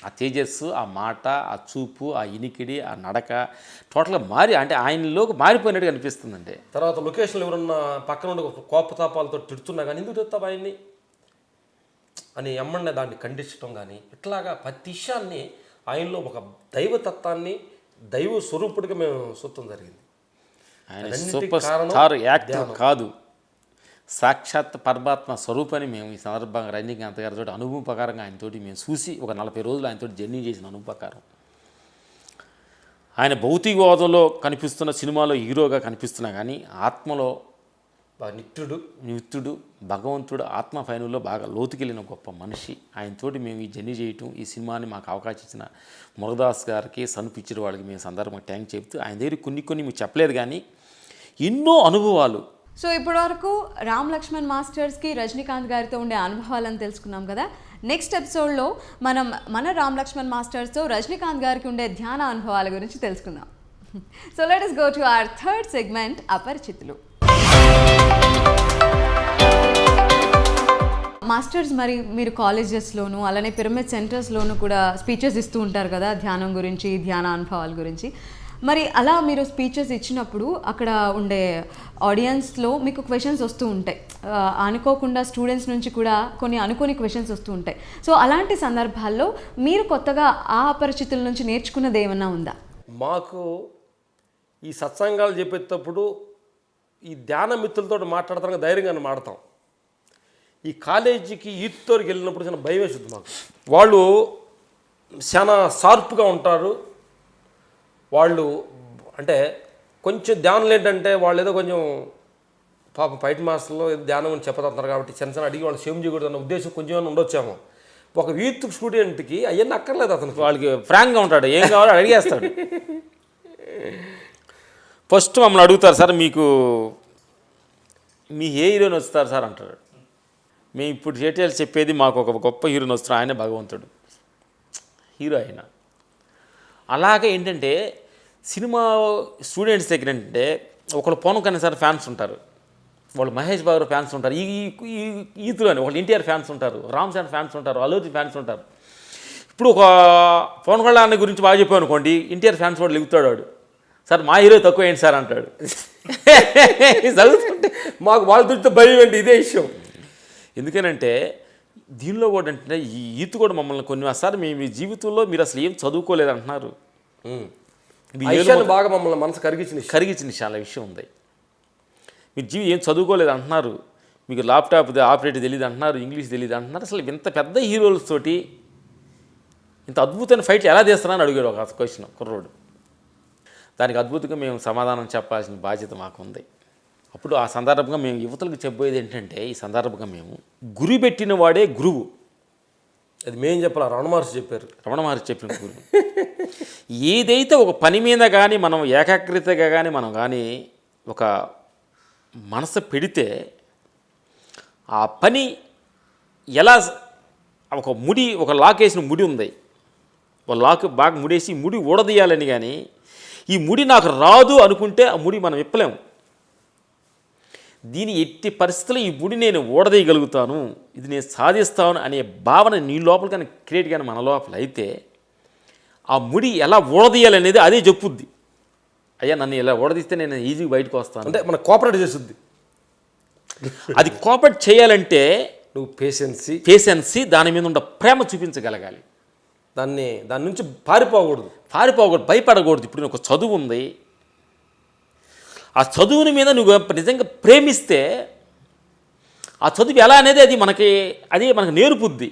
ఆ తేజస్సు, ఆ మాట, ఆ చూపు, ఆ ఇనికిడి, ఆ నడక టోటల్గా అంటే ఆయనలోకి మారిపోయినట్టుగా అనిపిస్తుందండి. తర్వాత లొకేషన్లో ఎవరన్నా పక్కన ఉండి కోపతాపాలతో తిడుతున్నా కానీ ఎందుకు తిడతావు ఆయన్ని అని ఎమ్మడిని దాన్ని ఖండించడం కానీ, ఇట్లాగా ప్రతి విషయాన్ని ఆయనలో ఒక దైవతత్వాన్ని, దైవ స్వరూపుడిగా మేము చూడటం జరిగింది. ఆయన సూపర్ స్టార్ యాక్టర్ కాదు, సాక్షాత్ పరమాత్మ స్వరూపాన్ని మేము ఈ సందర్భంగా రజనీకాంత్ గారితో అనుభవం ప్రకారంగా ఆయనతోటి మేము చూసి ఒక 40 రోజులు ఆయనతో జర్నీ చేసిన అనుభవం ప్రకారం ఆయన కనిపిస్తున్న సినిమాలో హీరోగా కనిపిస్తున్నా కానీ ఆత్మలో నిత్యుడు భగవంతుడు ఆత్మ ఫైనల్లో బాగా లోతుకెళ్ళిన గొప్ప మనిషి. ఆయనతోటి మేము ఈ జర్నీ చేయటం, ఈ సినిమాని మాకు అవకాశం ఇచ్చిన మురుగదాస్ గారికి, సన్ పిక్చర్ వాళ్ళకి మేము సందర్భంగా థ్యాంక్ చెప్తూ, ఆయన దగ్గర కొన్ని మీకు చెప్పలేదు కానీ ఎన్నో అనుభవాలు. సో ఇప్పటివరకు రామ్ లక్ష్మణ్ మాస్టర్స్కి రజనీకాంత్ గారితో ఉండే అనుభవాలను తెలుసుకున్నాం కదా. నెక్స్ట్ ఎపిసోడ్లో మన రామ్ లక్ష్మణ్ మాస్టర్స్తో రజనీకాంత్ గారికి ఉండే ధ్యాన అనుభవాల గురించి తెలుసుకుందాం. So let us go to our third segment, అపరిచితులు. మాస్టర్స్, మరి మీరు కాలేజెస్లోను అలానే పిరమిడ్ సెంటర్స్లోను కూడా స్పీచెస్ ఇస్తూ ఉంటారు కదా, ధ్యానం గురించి, ధ్యాన అనుభవాల గురించి. మరి అలా మీరు స్పీచెస్ ఇచ్చినప్పుడు అక్కడ ఉండే ఆడియన్స్లో మీకు క్వశ్చన్స్ వస్తూ ఉంటాయి, అనుకోకుండా స్టూడెంట్స్ నుంచి కూడా కొన్ని అనుకోని క్వశ్చన్స్ వస్తూ ఉంటాయి. సో అలాంటి సందర్భాల్లో మీరు కొత్తగా ఆ అపరిచితుల నుంచి నేర్చుకున్నది ఏమన్నా ఉందా? మాకు ఈ సత్సంగాలు చెప్పేటప్పుడు ఈ ధ్యాన మిత్రులతో మాట్లాడతాం, ధైర్యంగా మాడతాం. ఈ కాలేజీకి యూత్తోకి వెళ్ళినప్పుడు చాలా భయం వేస్తుంది మాకు. వాళ్ళు చాలా షార్ప్గా ఉంటారు. వాళ్ళు అంటే కొంచెం ధ్యానం ఏంటంటే వాళ్ళు ఏదో కొంచెం పాపం ఫైట్ మాస్టర్లో ఏదో ధ్యానం అని చెప్పదంటారు కాబట్టి చిన్న అడిగి వాళ్ళు సేమ్ చేయకూడదు అన్న ఉద్దేశం కొంచెం ఉండొచ్చాము. ఒక యూత్ స్టూడెంట్కి అవన్నీ అక్కర్లేదు, అతనికి వాళ్ళకి ఫ్రాంక్గా ఉంటాడు, ఏం కావాలో అడిగేస్తాడు. ఫస్ట్ మమ్మల్ని అడుగుతారు, సార్ మీకు మీ ఏ హీరోని వస్తారు సార్ అంటాడు. మేము ఇప్పుడు డీటెయిల్స్ చెప్పేది మాకు ఒక గొప్ప హీరోని వస్తారు, ఆయనే భగవంతుడు హీరో అయినా. అలాగే ఏంటంటే సినిమా స్టూడెంట్స్ దగ్గర ఏంటంటే ఒకళ్ళు పవన్ కళ్యాణ్ సార్ ఫ్యాన్స్ ఉంటారు, వాళ్ళు మహేష్ బాబు ఫ్యాన్స్ ఉంటారు, ఈతులని ఒకళ్ళు ఎన్టీఆర్ ఫ్యాన్స్ ఉంటారు, రామ్ చరణ్ ఫ్యాన్స్ ఉంటారు, అల్లు అర్జున్ ఫ్యాన్స్ ఉంటారు. ఇప్పుడు ఒక పవన్ కళ్యాణ్ గురించి బాగా చెప్పాను అనుకోండి, ఎన్టీఆర్ ఫ్యాన్స్ వాడు లిగుతాడు, వాడు సార్ మా హీరో తక్కువ ఏంటి సార్ అంటాడు. చదువుతుంటే మాకు వాళ్ళ దృష్టితో భయం ఏంటి, ఇదే విషయం. ఎందుకనంటే దీనిలో కూడా అంటే ఈ ఈత కూడా మమ్మల్ని కొన్నిసార్లు మీ జీవితంలో మీరు అసలు ఏం చదువుకోలేదు అంటున్నారు, బాగా మమ్మల్ని మనసు కరిగించిన చాలా విషయం ఉంది. మీరు ఏం చదువుకోలేదు అంటున్నారు, మీకు ల్యాప్టాప్ ఆపరేట్ తెలియదు అంటున్నారు, ఇంగ్లీష్ తెలియదు అంటున్నారు. అసలు ఇంత పెద్ద హీరోలతోటి ఇంత అద్భుతమైన ఫైట్లు ఎలా చేస్తున్నారని అడిగాడు ఒక క్వశ్చన్ కుర్రోడు. దానికి అద్భుతంగా మేము సమాధానం చెప్పాల్సిన బాధ్యత మాకు ఉంది. అప్పుడు ఆ సందర్భంగా మేము యువతలకు చెప్పబోయేది ఏంటంటే, ఈ సందర్భంగా మేము గురి పెట్టిన వాడే గురువు. అది మేము చెప్పాలి, రమణ మహర్షి చెప్పారు. రమణ మహర్షి చెప్పిన గురువు ఏదైతే ఒక పని మీద కానీ మనం ఏకాగ్రతగా కానీ మనం కానీ ఒక మనసు పెడితే ఆ పని ఎలా ఒక ముడి, ఒక లాక్ వేసిన ముడి ఉంది, ఒక లాక్ బాగా ముడేసి ముడి ఊడదీయాలని, కానీ ఈ ముడి నాకు రాదు అనుకుంటే ఆ ముడి మనం విప్పలేము. దీని ఎట్టి పరిస్థితుల్లో ఈ ముడి నేను ఊడదీయగలుగుతాను, ఇది నేను సాధిస్తాను అనే భావన నీ లోపల కానీ క్రియేట్ కానీ మన లోపల అయితే ఆ ముడి ఎలా ఊడదీయాలనేది అదే చెప్పుద్ది. అయ్యా నన్ను ఇలా ఊడదీస్తే నేను ఈజీగా బయటకు వస్తాను అంటే మన కోఆపరేట్ చేస్తుంది. అది కోఆపరేట్ చేయాలంటే నువ్వు పేషెన్సీ దాని మీద ఉన్న ప్రేమ చూపించగలగాలి. దాని నుంచి పారిపోకూడదు, భయపడకూడదు. ఇప్పుడు ఒక చదువు ఉంది, ఆ చదువుని మీద నువ్వు నిజంగా ప్రేమిస్తే ఆ చదువు ఎలా అనేది అది మనకు నేర్పుద్ది.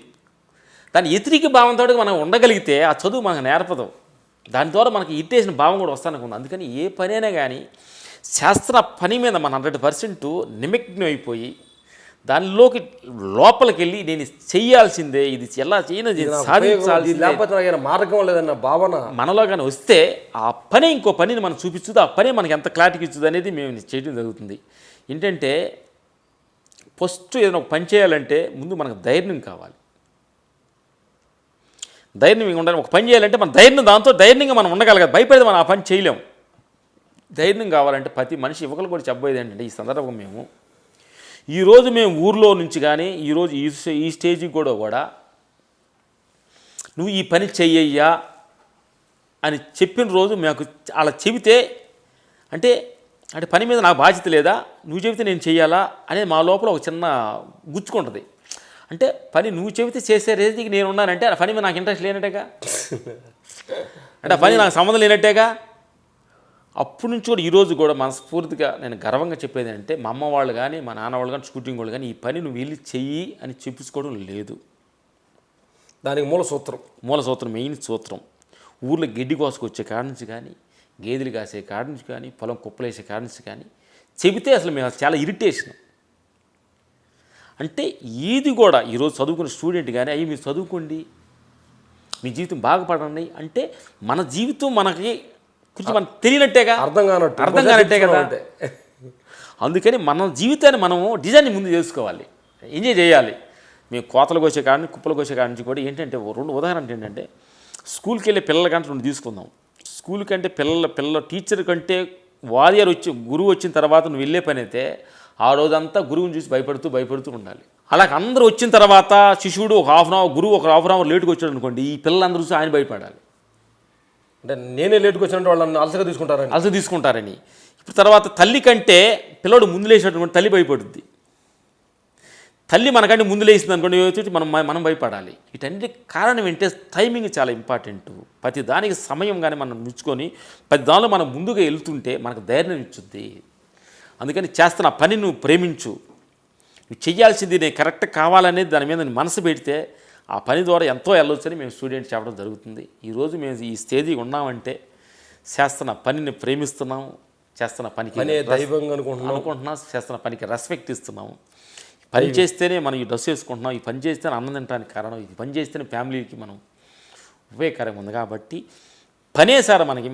దాని వ్యతిరేక భావంతో మనం ఉండగలిగితే ఆ చదువు మనకు నేర్పదు. దాని ద్వారా మనకి ఇరిటేషన్ భావం కూడా వస్తానుకుంది. అందుకని ఏ పనైనా కానీ శాస్త్ర పని మీద మన 100% నిమగ్నం అయిపోయి దానిలోకి లోపలికి వెళ్ళి నేను చెయ్యాల్సిందే, ఇది ఎలా చేయను సాధించాల్సిందే మార్గం లేదన్న భావన మనలో కానీ వస్తే ఆ పని ఇంకో పనిని మనం చూపించుదు, ఆ పని మనకి ఎంత క్లారిటీ ఇచ్చుదు అనేది మేము చేయడం జరుగుతుంది. ఏంటంటే ఫస్ట్ ఏదైనా ఒక పని చేయాలంటే ముందు మనకు ధైర్యం కావాలి. ధైర్యం ఉండాలి. ఒక పని చేయాలంటే మన దాంతో ధైర్యంగా మనం ఉండగలగాలి. భయపడితే మనం ఆ పని చేయలేము. ధైర్యం కావాలంటే ప్రతి మనిషి యువకులు కూడా చెప్పబోయేది ఏంటంటే, ఈ సందర్భంగా ఈరోజు మేము ఊర్లో నుంచి కానీ ఈరోజు ఈ స్టేజ్కి కూడా నువ్వు ఈ పని చెయ్యయ్యా అని చెప్పిన రోజు మాకు అలా చెబితే అంటే పని మీద నాకు బాధ్యత లేదా, నువ్వు చెబితే నేను చెయ్యాలా అనేది మా లోపల ఒక చిన్న గుచ్చుకుంటుంది. అంటే పని నువ్వు చెబితే చేసే రేజీకి నేను ఉన్నానంటే ఆ పని మీద నాకు ఇంట్రెస్ట్ లేనట్టేగా, అంటే ఆ పని నాకు సంబంధం లేనట్టేగా. అప్పటి నుంచి కూడా ఈరోజు కూడా మనస్ఫూర్తిగా నేను గర్వంగా చెప్పేది అంటే, మా అమ్మ వాళ్ళు కానీ మా నాన్న వాళ్ళు కానీ షూటింగ్ వాళ్ళు కానీ ఈ పని నువ్వు వెళ్ళి చెయ్యి అని చెప్పుకోవడం లేదు. దానికి మూల సూత్రం మెయిన్ సూత్రం ఊర్లో గడ్డి కోసుకొచ్చే కాడ నుంచి కానీ, గేదెలు కాసే కాడ నుంచి కానీ, పొలం కుప్పలేసే కాడ నుంచి కానీ చెబితే అసలు మేము చాలా ఇరిటేషన్. అంటే ఇది కూడా ఈరోజు చదువుకునే స్టూడెంట్ కానీ అయ్యి మీరు చదువుకోండి, మీ జీవితం బాగుపడండి అంటే మన జీవితం మనకి కొంచెం మనకు తెలియనట్టేగా, అర్థం కానట్టే కదా. అందుకని మన జీవితాన్ని మనము డిజైన్ ముందు చేసుకోవాలి, ఎంజాయ్ చేయాలి. మేము కోతలు కోసే కాడ కుప్పలు కోసే కాడ నుంచి కూడా ఏంటంటే 2 ఉదాహరణలు ఏంటంటే, స్కూల్కి వెళ్ళే పిల్లల కంటే 2 తీసుకుందాం. స్కూల్ కంటే పిల్లల టీచర్ కంటే వారియర్ గురువు వచ్చిన తర్వాత నువ్వు వెళ్ళే పని అయితే ఆ రోజంతా గురువుని చూసి భయపడుతూ ఉండాలి. అలాగే అందరూ వచ్చిన తర్వాత శిష్యుడు ఒక హాఫ్ అన్ అవర్, గురువు ఒక హాఫ్ అన్ అవర్ లేటుగా వచ్చాడు అనుకోండి, ఈ పిల్లలందరూ చూసి ఆయన భయపడాలి. అంటే నేనే లేటుగా వచ్చినట్టు వాళ్ళని అలసగా తీసుకుంటారని. ఇప్పుడు తర్వాత తల్లి కంటే పిల్లడు ముందు లేచినటువంటి తల్లి భయపడుద్ది. తల్లి మనకంటే ముందు లేచింది అనుకోండి, మనం భయపడాలి. వీటన్నిటి కారణం ఏంటంటే టైమింగ్ చాలా ఇంపార్టెంట్. ప్రతి దానికి సమయం కానీ మనం ఉంచుకొని ప్రతి దానిలో మనం ముందుగా వెళ్తుంటే మనకు ధైర్యం ఇచ్చుద్ది. అందుకని చేస్తున్న పని నువ్వు ప్రేమించు, నువ్వు చెయ్యాల్సింది నేను కరెక్ట్ కావాలనేది దాని మీద మనసు పెడితే ఆ పని ద్వారా ఎంతో వెళ్ళొచ్చని మేము స్టూడెంట్స్ చెప్పడం జరుగుతుంది. ఈరోజు మేము ఈ స్టేజ్కి ఉన్నామంటే చేస్తున్న పనిని ప్రేమిస్తున్నాము, చేస్తున్న పనికి దైవంగా అనుకుంటున్నాం, చేస్తున్న పనికి రెస్పెక్ట్ ఇస్తున్నాము. పని చేస్తేనే మనం ఈ డ్రెస్ వేసుకుంటున్నాం, ఈ పని చేస్తేనే అన్నం తినడానికి కారణం, ఈ పని చేస్తేనే ఫ్యామిలీకి మనం ఉపయోగకరంగా ఉంది. కాబట్టి పనే సార్ మనకి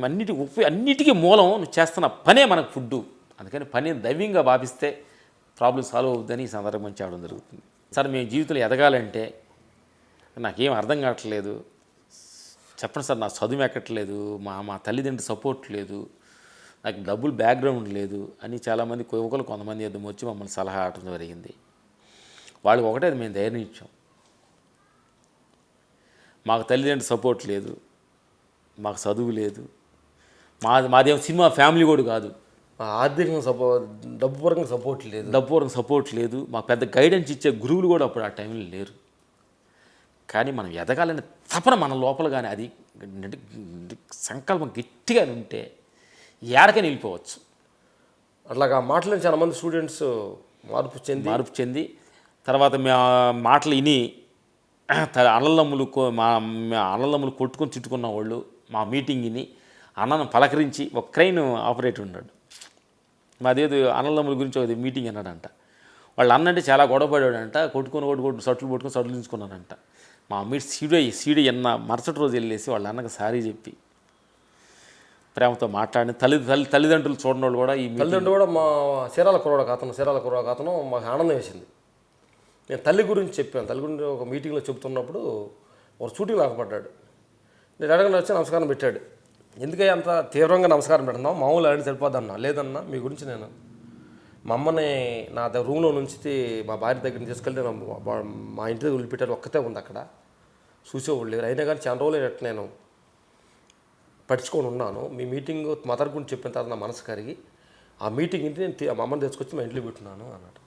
అన్నిటికీ మూలం నువ్వు చేస్తున్న పనే మనకు ఫుడ్డు. అందుకని పని దైవ్యంగా భావిస్తే ప్రాబ్లం సాల్వ్ అవుతుందని ఈ సందర్భం చేయడం జరుగుతుంది. సార్ మేము జీవితంలో ఎదగాలంటే నాకేం అర్థం కావట్లేదు, చెప్పండి సార్, నా చదువు ఎక్కట్లేదు, మా తల్లిదండ్రులు సపోర్ట్ లేదు, నాకు డబ్బులు బ్యాక్గ్రౌండ్ లేదు అని చాలామంది యువకులు కొంతమంది ఎద్దు వచ్చి మమ్మల్ని సలహా ఆడటం జరిగింది. వాళ్ళకి ఒకటే మేము ధైర్యం ఇచ్చాం. మాకు తల్లిదండ్రులు సపోర్ట్ లేదు, మాకు చదువు లేదు, మాదేమో సినిమా ఫ్యామిలీ కూడా కాదు, ఆర్థికంగా డబ్బు పరంగా సపోర్ట్ లేదు, మాకు పెద్ద గైడెన్స్ ఇచ్చే గురువులు కూడా అప్పుడు ఆ టైంలో లేరు. కానీ మనం ఎదగాలనే తపన మన లోపల కానీ అది సంకల్పం గట్టిగా ఉంటే ఏడకని వెళ్ళిపోవచ్చు. అట్లాగా మాటలు చాలా మంది స్టూడెంట్స్ మార్పు చెంది తర్వాత మాటలు విని అన్నదమ్ములు కొట్టుకొని తిట్టుకున్న వాళ్ళు మా మీటింగ్ విని అన్నను పలకరించి ఒక క్రైన్ ఆపరేటర్ ఉన్నాడు, మాదేదో అన్నదమ్ముల గురించి ఒక మీటింగ్ అన్నాడంట. వాళ్ళు అన్నంటే చాలా గొడవపడాడంట, కొట్టుకొని సట్లు తీసుకున్నాడంట. మా అమ్మ సీడీ ఎన్న మరుసటి రోజు వెళ్ళేసి వాళ్ళ అన్నకు సారీ చెప్పి ప్రేమతో మాట్లాడిన తల్లిదండ్రులు చూడని వాళ్ళు కూడా తల్లిదండ్రులు కూడా మా చీరాల కుర్రాడు అతను మాకు ఆనందం వేసింది. నేను తల్లి గురించి చెప్పాను. తల్లి గురించి ఒక మీటింగ్లో చెబుతున్నప్పుడు ఒక షూటింగ్ లాగపడ్డాడు. నేను అడగని వచ్చి నమస్కారం పెట్టాడు. ఎందుకై అంత తీవ్రంగా నమస్కారం పెడుతున్నావు, మామూలు అడిగి సరిపోదన్నా. లేదన్నా, మీ గురించి నేను మా అమ్మని నా రూమ్లో నుంచి మా భార్య దగ్గర తీసుకెళ్తే మా ఇంటి దగ్గర వదిలిపెట్టారు. ఒక్కతే ఉంది అక్కడ, చూసేవాళ్ళు లేరు. అయినా కానీ చాలా రోజులు నేను పట్టించుకొని ఉన్నాను. మీ మీటింగ్ మదర్ గురించి చెప్పిన తర్వాత నా మనసు కరిగి ఆ మీటింగ్ ఇంటి నేను మా అమ్మని తీసుకొచ్చి మా ఇంట్లో పెట్టున్నాను అన్నాడు.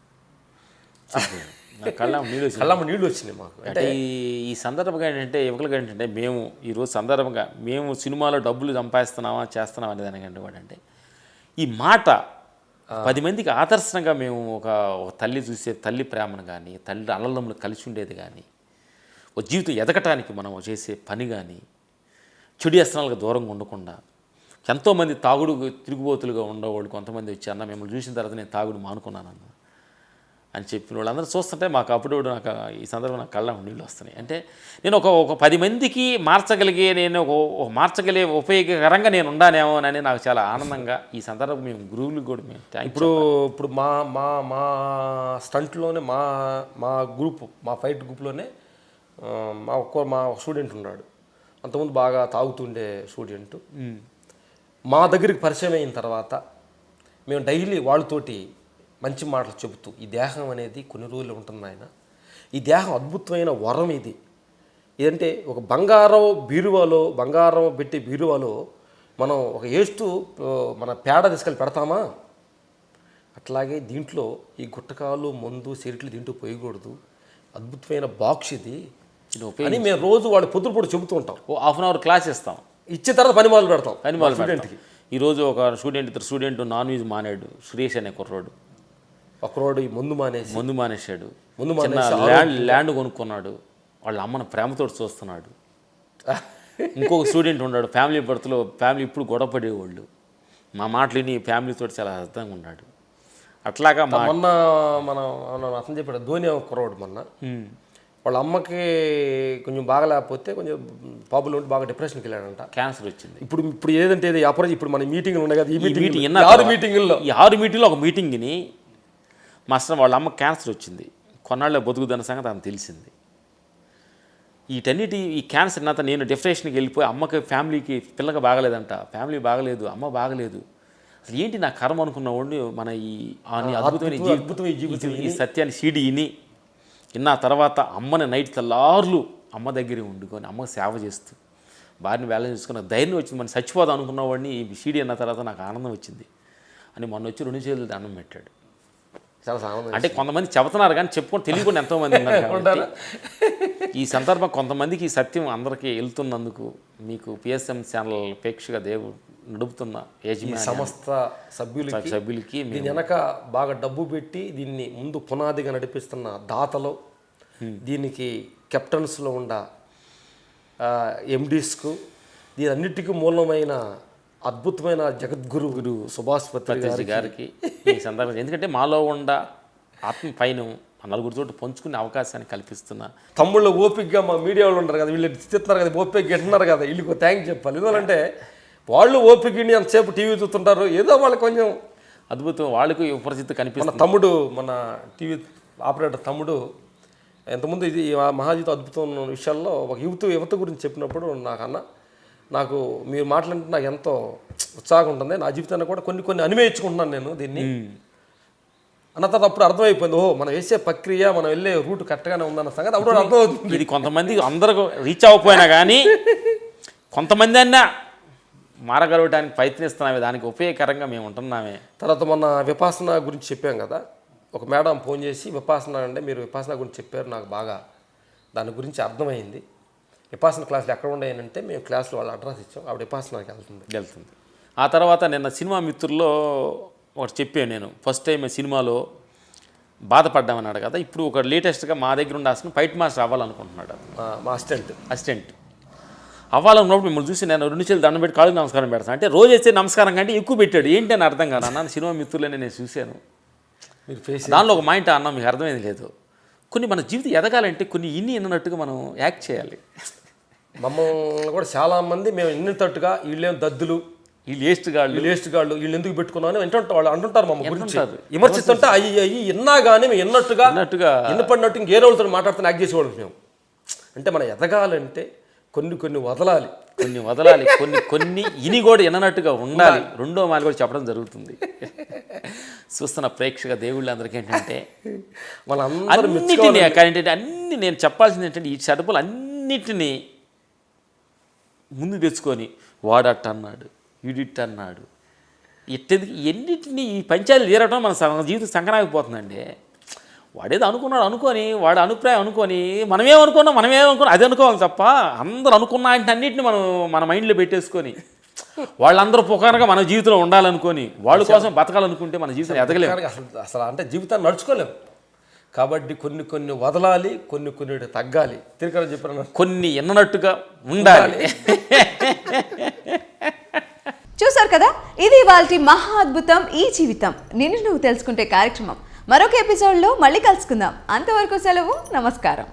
కళ్ళమ్మ నీళ్ళు వచ్చినాయి మాకు. అంటే ఈ సందర్భంగా ఏంటంటే యువకులుగా ఏంటంటే మేము ఈరోజు సందర్భంగా మేము సినిమాలో డబ్బులు సంపాదిస్తున్నామా చేస్తున్నామా అనే దానికంటే కూడా అంటే ఈ మాట 10 మందికి ఆదర్శంగా మేము ఒక తల్లి చూసే తల్లి ప్రేమను కానీ, తల్లి అల్లదమ్ములు కలిసి ఉండేది కానీ, ఒక జీవితం ఎదగటానికి మనం చేసే పని కానీ, చెడు వ్యసనాలకు దూరంగా ఉండకుండా, ఎంతోమంది తాగుడు తిరుగుబోతులుగా ఉండేవాళ్ళు కొంతమంది వచ్చి అన్న మిమ్మల్ని చూసిన తర్వాత నేను తాగుడు మానుకున్నానన్న అని చెప్పిన వాళ్ళందరూ చూస్తుంటే మాకు అప్పుడు నాకు ఈ సందర్భంగా నాకు కళ్ళ నీళ్ళు వస్తున్నాయి. అంటే నేను ఒక 10 మందికి మార్చగలిగే, నేను ఒక మార్చగలిగే ఉపయోగకరంగా నేను ఉండానేమోనని నాకు చాలా ఆనందంగా ఈ సందర్భం మేము గురువులకు కూడా మేము ఇప్పుడు మా మా మా స్టంట్లోనే మా గ్రూప్, మా ఫైట్ గ్రూప్లోనే మా స్టూడెంట్ ఉన్నాడు. అంతకుముందు బాగా తాగుతుండే స్టూడెంట్. మా దగ్గరికి పరిచయం అయిన తర్వాత మేము డైలీ వాళ్ళతోటి మంచి మాటలు చెబుతూ, ఈ దేహం అనేది కొన్ని రోజులు ఉంటుంది ఆయన, ఈ దేహం అద్భుతమైన వరం ఇది. ఇదంటే ఒక బంగారం పెట్టి బీరువాలో మనం ఒక మన పేడ తీసుకెళ్ళి పెడతామా, అట్లాగే దీంట్లో ఈ గుట్టకాలు మందు సిరిట్లు దీంట్లో పోయకూడదు, అద్భుతమైన బాక్స్ ఇది అని మేము రోజు వాడు పొద్దుపూట చెబుతూ ఉంటాం. హాఫ్ అన్ అవర్ క్లాస్ ఇస్తాం, ఇచ్చిన తర్వాత పని మొదలు పెడతాం. స్టూడెంట్కి ఈరోజు ఒక ఇద్దరు స్టూడెంట్ నాన్ వెజ్ మానేడు, సురేష్ అనే కుర్రోడు. ఒకరోడు మందు మానేశాడు. ల్యాండ్ కొనుక్కున్నాడు, వాళ్ళ అమ్మను ప్రేమతో చూస్తున్నాడు. ఇంకొక స్టూడెంట్ ఉన్నాడు, ఫ్యామిలీ బర్త్లో ఫ్యామిలీ ఇప్పుడు గొడవ పడేవాళ్ళు, మా మాటలు విని ఫ్యామిలీతో చాలా అర్థంగా ఉన్నాడు. అట్లాగా మొన్న మనం అతను చెప్పాడు ధోని కుర్రోడు మొన్న వాళ్ళ అమ్మకి కొంచెం బాగలేకపోతే కొంచెం పాపులు ఉండి బాగా డిప్రెషన్కి వెళ్ళాడంట, క్యాన్సర్ వచ్చింది. ఇప్పుడు ఏదంటే ఇప్పుడు మన మీటింగ్లు ఉన్నాయి కదా, ఈ మీటింగ్ 6 మీటింగ్లో ఒక మీటింగ్ని మాస్టర్ వాళ్ళ అమ్మ క్యాన్సర్ వచ్చింది, కొన్నాళ్ళ బతుకుదన్న సంగతి ఆమె తెలిసింది. ఈ క్యాన్సర్ నాత నేను డిప్రెషన్కి వెళ్ళిపోయి అమ్మకి ఫ్యామిలీకి పిల్లగా బాగలేదంట, ఫ్యామిలీ బాగలేదు, అమ్మ బాగలేదు, అసలు ఏంటి నా కర్మ అనుకున్న వాడిని మన ఈ అద్భుతమైన జీవితం ఈ సత్యాన్ని సీడీ విన్న తర్వాత అమ్మని నైట్ తెల్లార్లు అమ్మ దగ్గరే వండుకొని అమ్మకి సేవ చేస్తూ భార్యని వేళ చేసుకున్న ధైర్యం వచ్చింది. మనం చచ్చిపోదాం అనుకున్న వాడిని ఈ సీడీ అన్న తర్వాత నాకు ఆనందం వచ్చింది అని మొన్న వచ్చి 2 చేతులు దండం పెట్టాడు. అంటే కొంతమంది చెబుతున్నారు కానీ చెప్పుకొని తెలియకుండా ఎంతోమంది ఉన్నారు. ఈ సందర్భం కొంతమందికి ఈ సత్యం అందరికీ వెళ్తున్నందుకు మీకు పిఎస్ఎం ఛానల్ ప్రేక్షగా దేవుడు నడుపుతున్న సమస్త సభ్యులకి దీని వెనక బాగా డబ్బు పెట్టి దీన్ని ముందు పునాదిగా నడిపిస్తున్న దాతలు, దీనికి కెప్టెన్స్లో ఉన్న ఎండీస్కు, దీని అన్నిటికీ మూలమైన అద్భుతమైన జగద్గురు సుభాష్ పత్రిజీ గారికి ఈ సందర్భంగా, ఎందుకంటే మాలో ఉండ ఆత్మ పైన నలుగురితో పంచుకునే అవకాశాన్ని కల్పిస్తున్న తమ్ముళ్ళు ఓపికగా మా మీడియా వాళ్ళు ఉంటారు కదా, వీళ్ళు ఇస్తున్నారు కదా, ఓపిక ఇస్తున్నారు కదా, వీళ్ళకి థ్యాంక్ చెప్పాలి. ఎందుకంటే వాళ్ళు ఓపికని అంతసేపు టీవీ చూస్తుంటారు, ఏదో వాళ్ళకి కొంచెం అద్భుతం, వాళ్ళకు ఉపరిచిత కనిపిస్తుంది. తమ్ముడు మన టీవీ ఆపరేటర్ తమ్ముడు ఎంతమంది ఇది మహాజీవితం అద్భుతం విషయాల్లో ఒక యువత గురించి చెప్పినప్పుడు నాకు మీరు మాట్లాడితే నాకు ఎంతో ఉత్సాహం ఉంటుంది. నా జీవితాన్ని కూడా కొన్ని అన్వయించుకుంటున్నాను నేను దీన్ని అన్న తర్వాత అప్పుడు అర్థమైపోయింది, మనం వేసే ప్రక్రియ, మనం వెళ్ళే రూట్ కరెక్ట్గానే ఉందన్న సంగతి అప్పుడు అర్థమవుతుంది. ఇది కొంతమంది అందరూ రీచ్ అవ్వకపోయినా కానీ కొంతమంది అన్నా మారగలగడానికి ప్రయత్నిస్తున్నామే, దానికి ఉపయోగకరంగా మేము ఉంటున్నామే. తర్వాత మొన్న విపాసన గురించి చెప్పాం కదా, ఒక మేడం ఫోన్ చేసి విపాసన అంటే మీరు విపాసన గురించి చెప్పారు, నాకు బాగా దాని గురించి అర్థమైంది. విపాసన క్లాసులు ఎక్కడ ఉన్నాయనంటే మేము క్లాసులో వాళ్ళ అడ్రస్ ఇచ్చాం, ఆవిడ విపాసనకి వెళ్తుంది. ఆ తర్వాత నిన్న సినిమా మిత్రుల్లో ఒకటి చెప్పాను నేను, ఫస్ట్ టైం సినిమాలో బాధపడ్డామన్నాడు కదా, ఇప్పుడు ఒక లేటెస్ట్గా మా దగ్గర ఉండాల్సిన ఫైట్ మాస్టర్ అవ్వాలనుకుంటున్నాడు. మా అసిస్టెంట్ అవ్వాలన్నప్పుడు మిమ్మల్ని చూసి నేను 2 చేతులు దండం పెట్టి కాళ్ళకి నమస్కారం పెడతాను అంటే రోజు వేసే నమస్కారం కంటే ఎక్కువ పెట్టాడు, ఏంటి అని అర్థం కాదు అన్న. సినిమా మిత్రులనే నేను చూశాను, దానిలో ఒక మైండ్ అన్న మీకు అర్థమైంది లేదు. కొన్ని మన జీవితం ఎదగాలంటే కొన్ని అన్నట్టుగా మనం యాక్ట్ చేయాలి. మమ్మల్ని కూడా చాలామంది మేము ఇన్నట్టుగా వీళ్ళేం దద్దులు, వీళ్ళు వేస్ట్ గాళ్ళు వీళ్ళు ఎందుకు పెట్టుకున్నాను వాళ్ళు అంటుంటారు మా గురించి అంటుంటారు. విమర్శిస్తుంటే అయ్యి విన్నా కానీ మేము విన్నట్టుగా వినపడినట్టు ఇంకే రోజులతో మాట్లాడుతున్న యాక్ట్ చేసేవాళ్ళం మేము. అంటే మనం ఎదగాలంటే కొన్ని వదలాలి, కొన్ని ఇని కూడా విననట్టుగా ఉండాలి. రెండో మాలు కూడా చెప్పడం జరుగుతుంది. చూస్తున్న ప్రేక్షక దేవుళ్ళందరికీ ఏంటంటే అన్ని నేను చెప్పాల్సింది ఏంటంటే ఈ చెడపులు అన్నిటినీ ముందు తెచ్చుకొని వాడట్ట అన్నాడు, వీడిట్ అన్నాడు, ఎట్టెందుకు ఎన్నిటిని ఈ పంచాయతీలు తీరటం మన జీవితం సంకనాగిపోతుందండి. వాడేదో అనుకొని వాడు అభిప్రాయం అనుకొని మనమేమనుకున్నాం అది అనుకోవాలి తప్ప అందరూ అనుకున్న అన్నింటిని మన మైండ్లో పెట్టేసుకొని వాళ్ళందరూ పుకారుగా మన జీవితంలో ఉండాలనుకొని వాళ్ళ కోసం బతకాలనుకుంటే మన జీవితం ఎదగలేము. అసలు అంటే జీవితాన్ని నడుచుకోలేము. కాబట్టి కొన్ని వదలాలి, కొన్ని తగ్గాలి. తిరిగి చెప్పాను, కొన్ని ఎన్నట్టుగా ఉండాలి. చూసారు కదా, ఇది ఇవాల్టి మహా అద్భుతం ఈ జీవితం నిన్ను నువ్వు తెలుసుకుంటే కార్యక్రమం. మరొక ఎపిసోడ్లో మళ్ళీ కలుసుకుందాం. అంతవరకు సెలవు, నమస్కారం.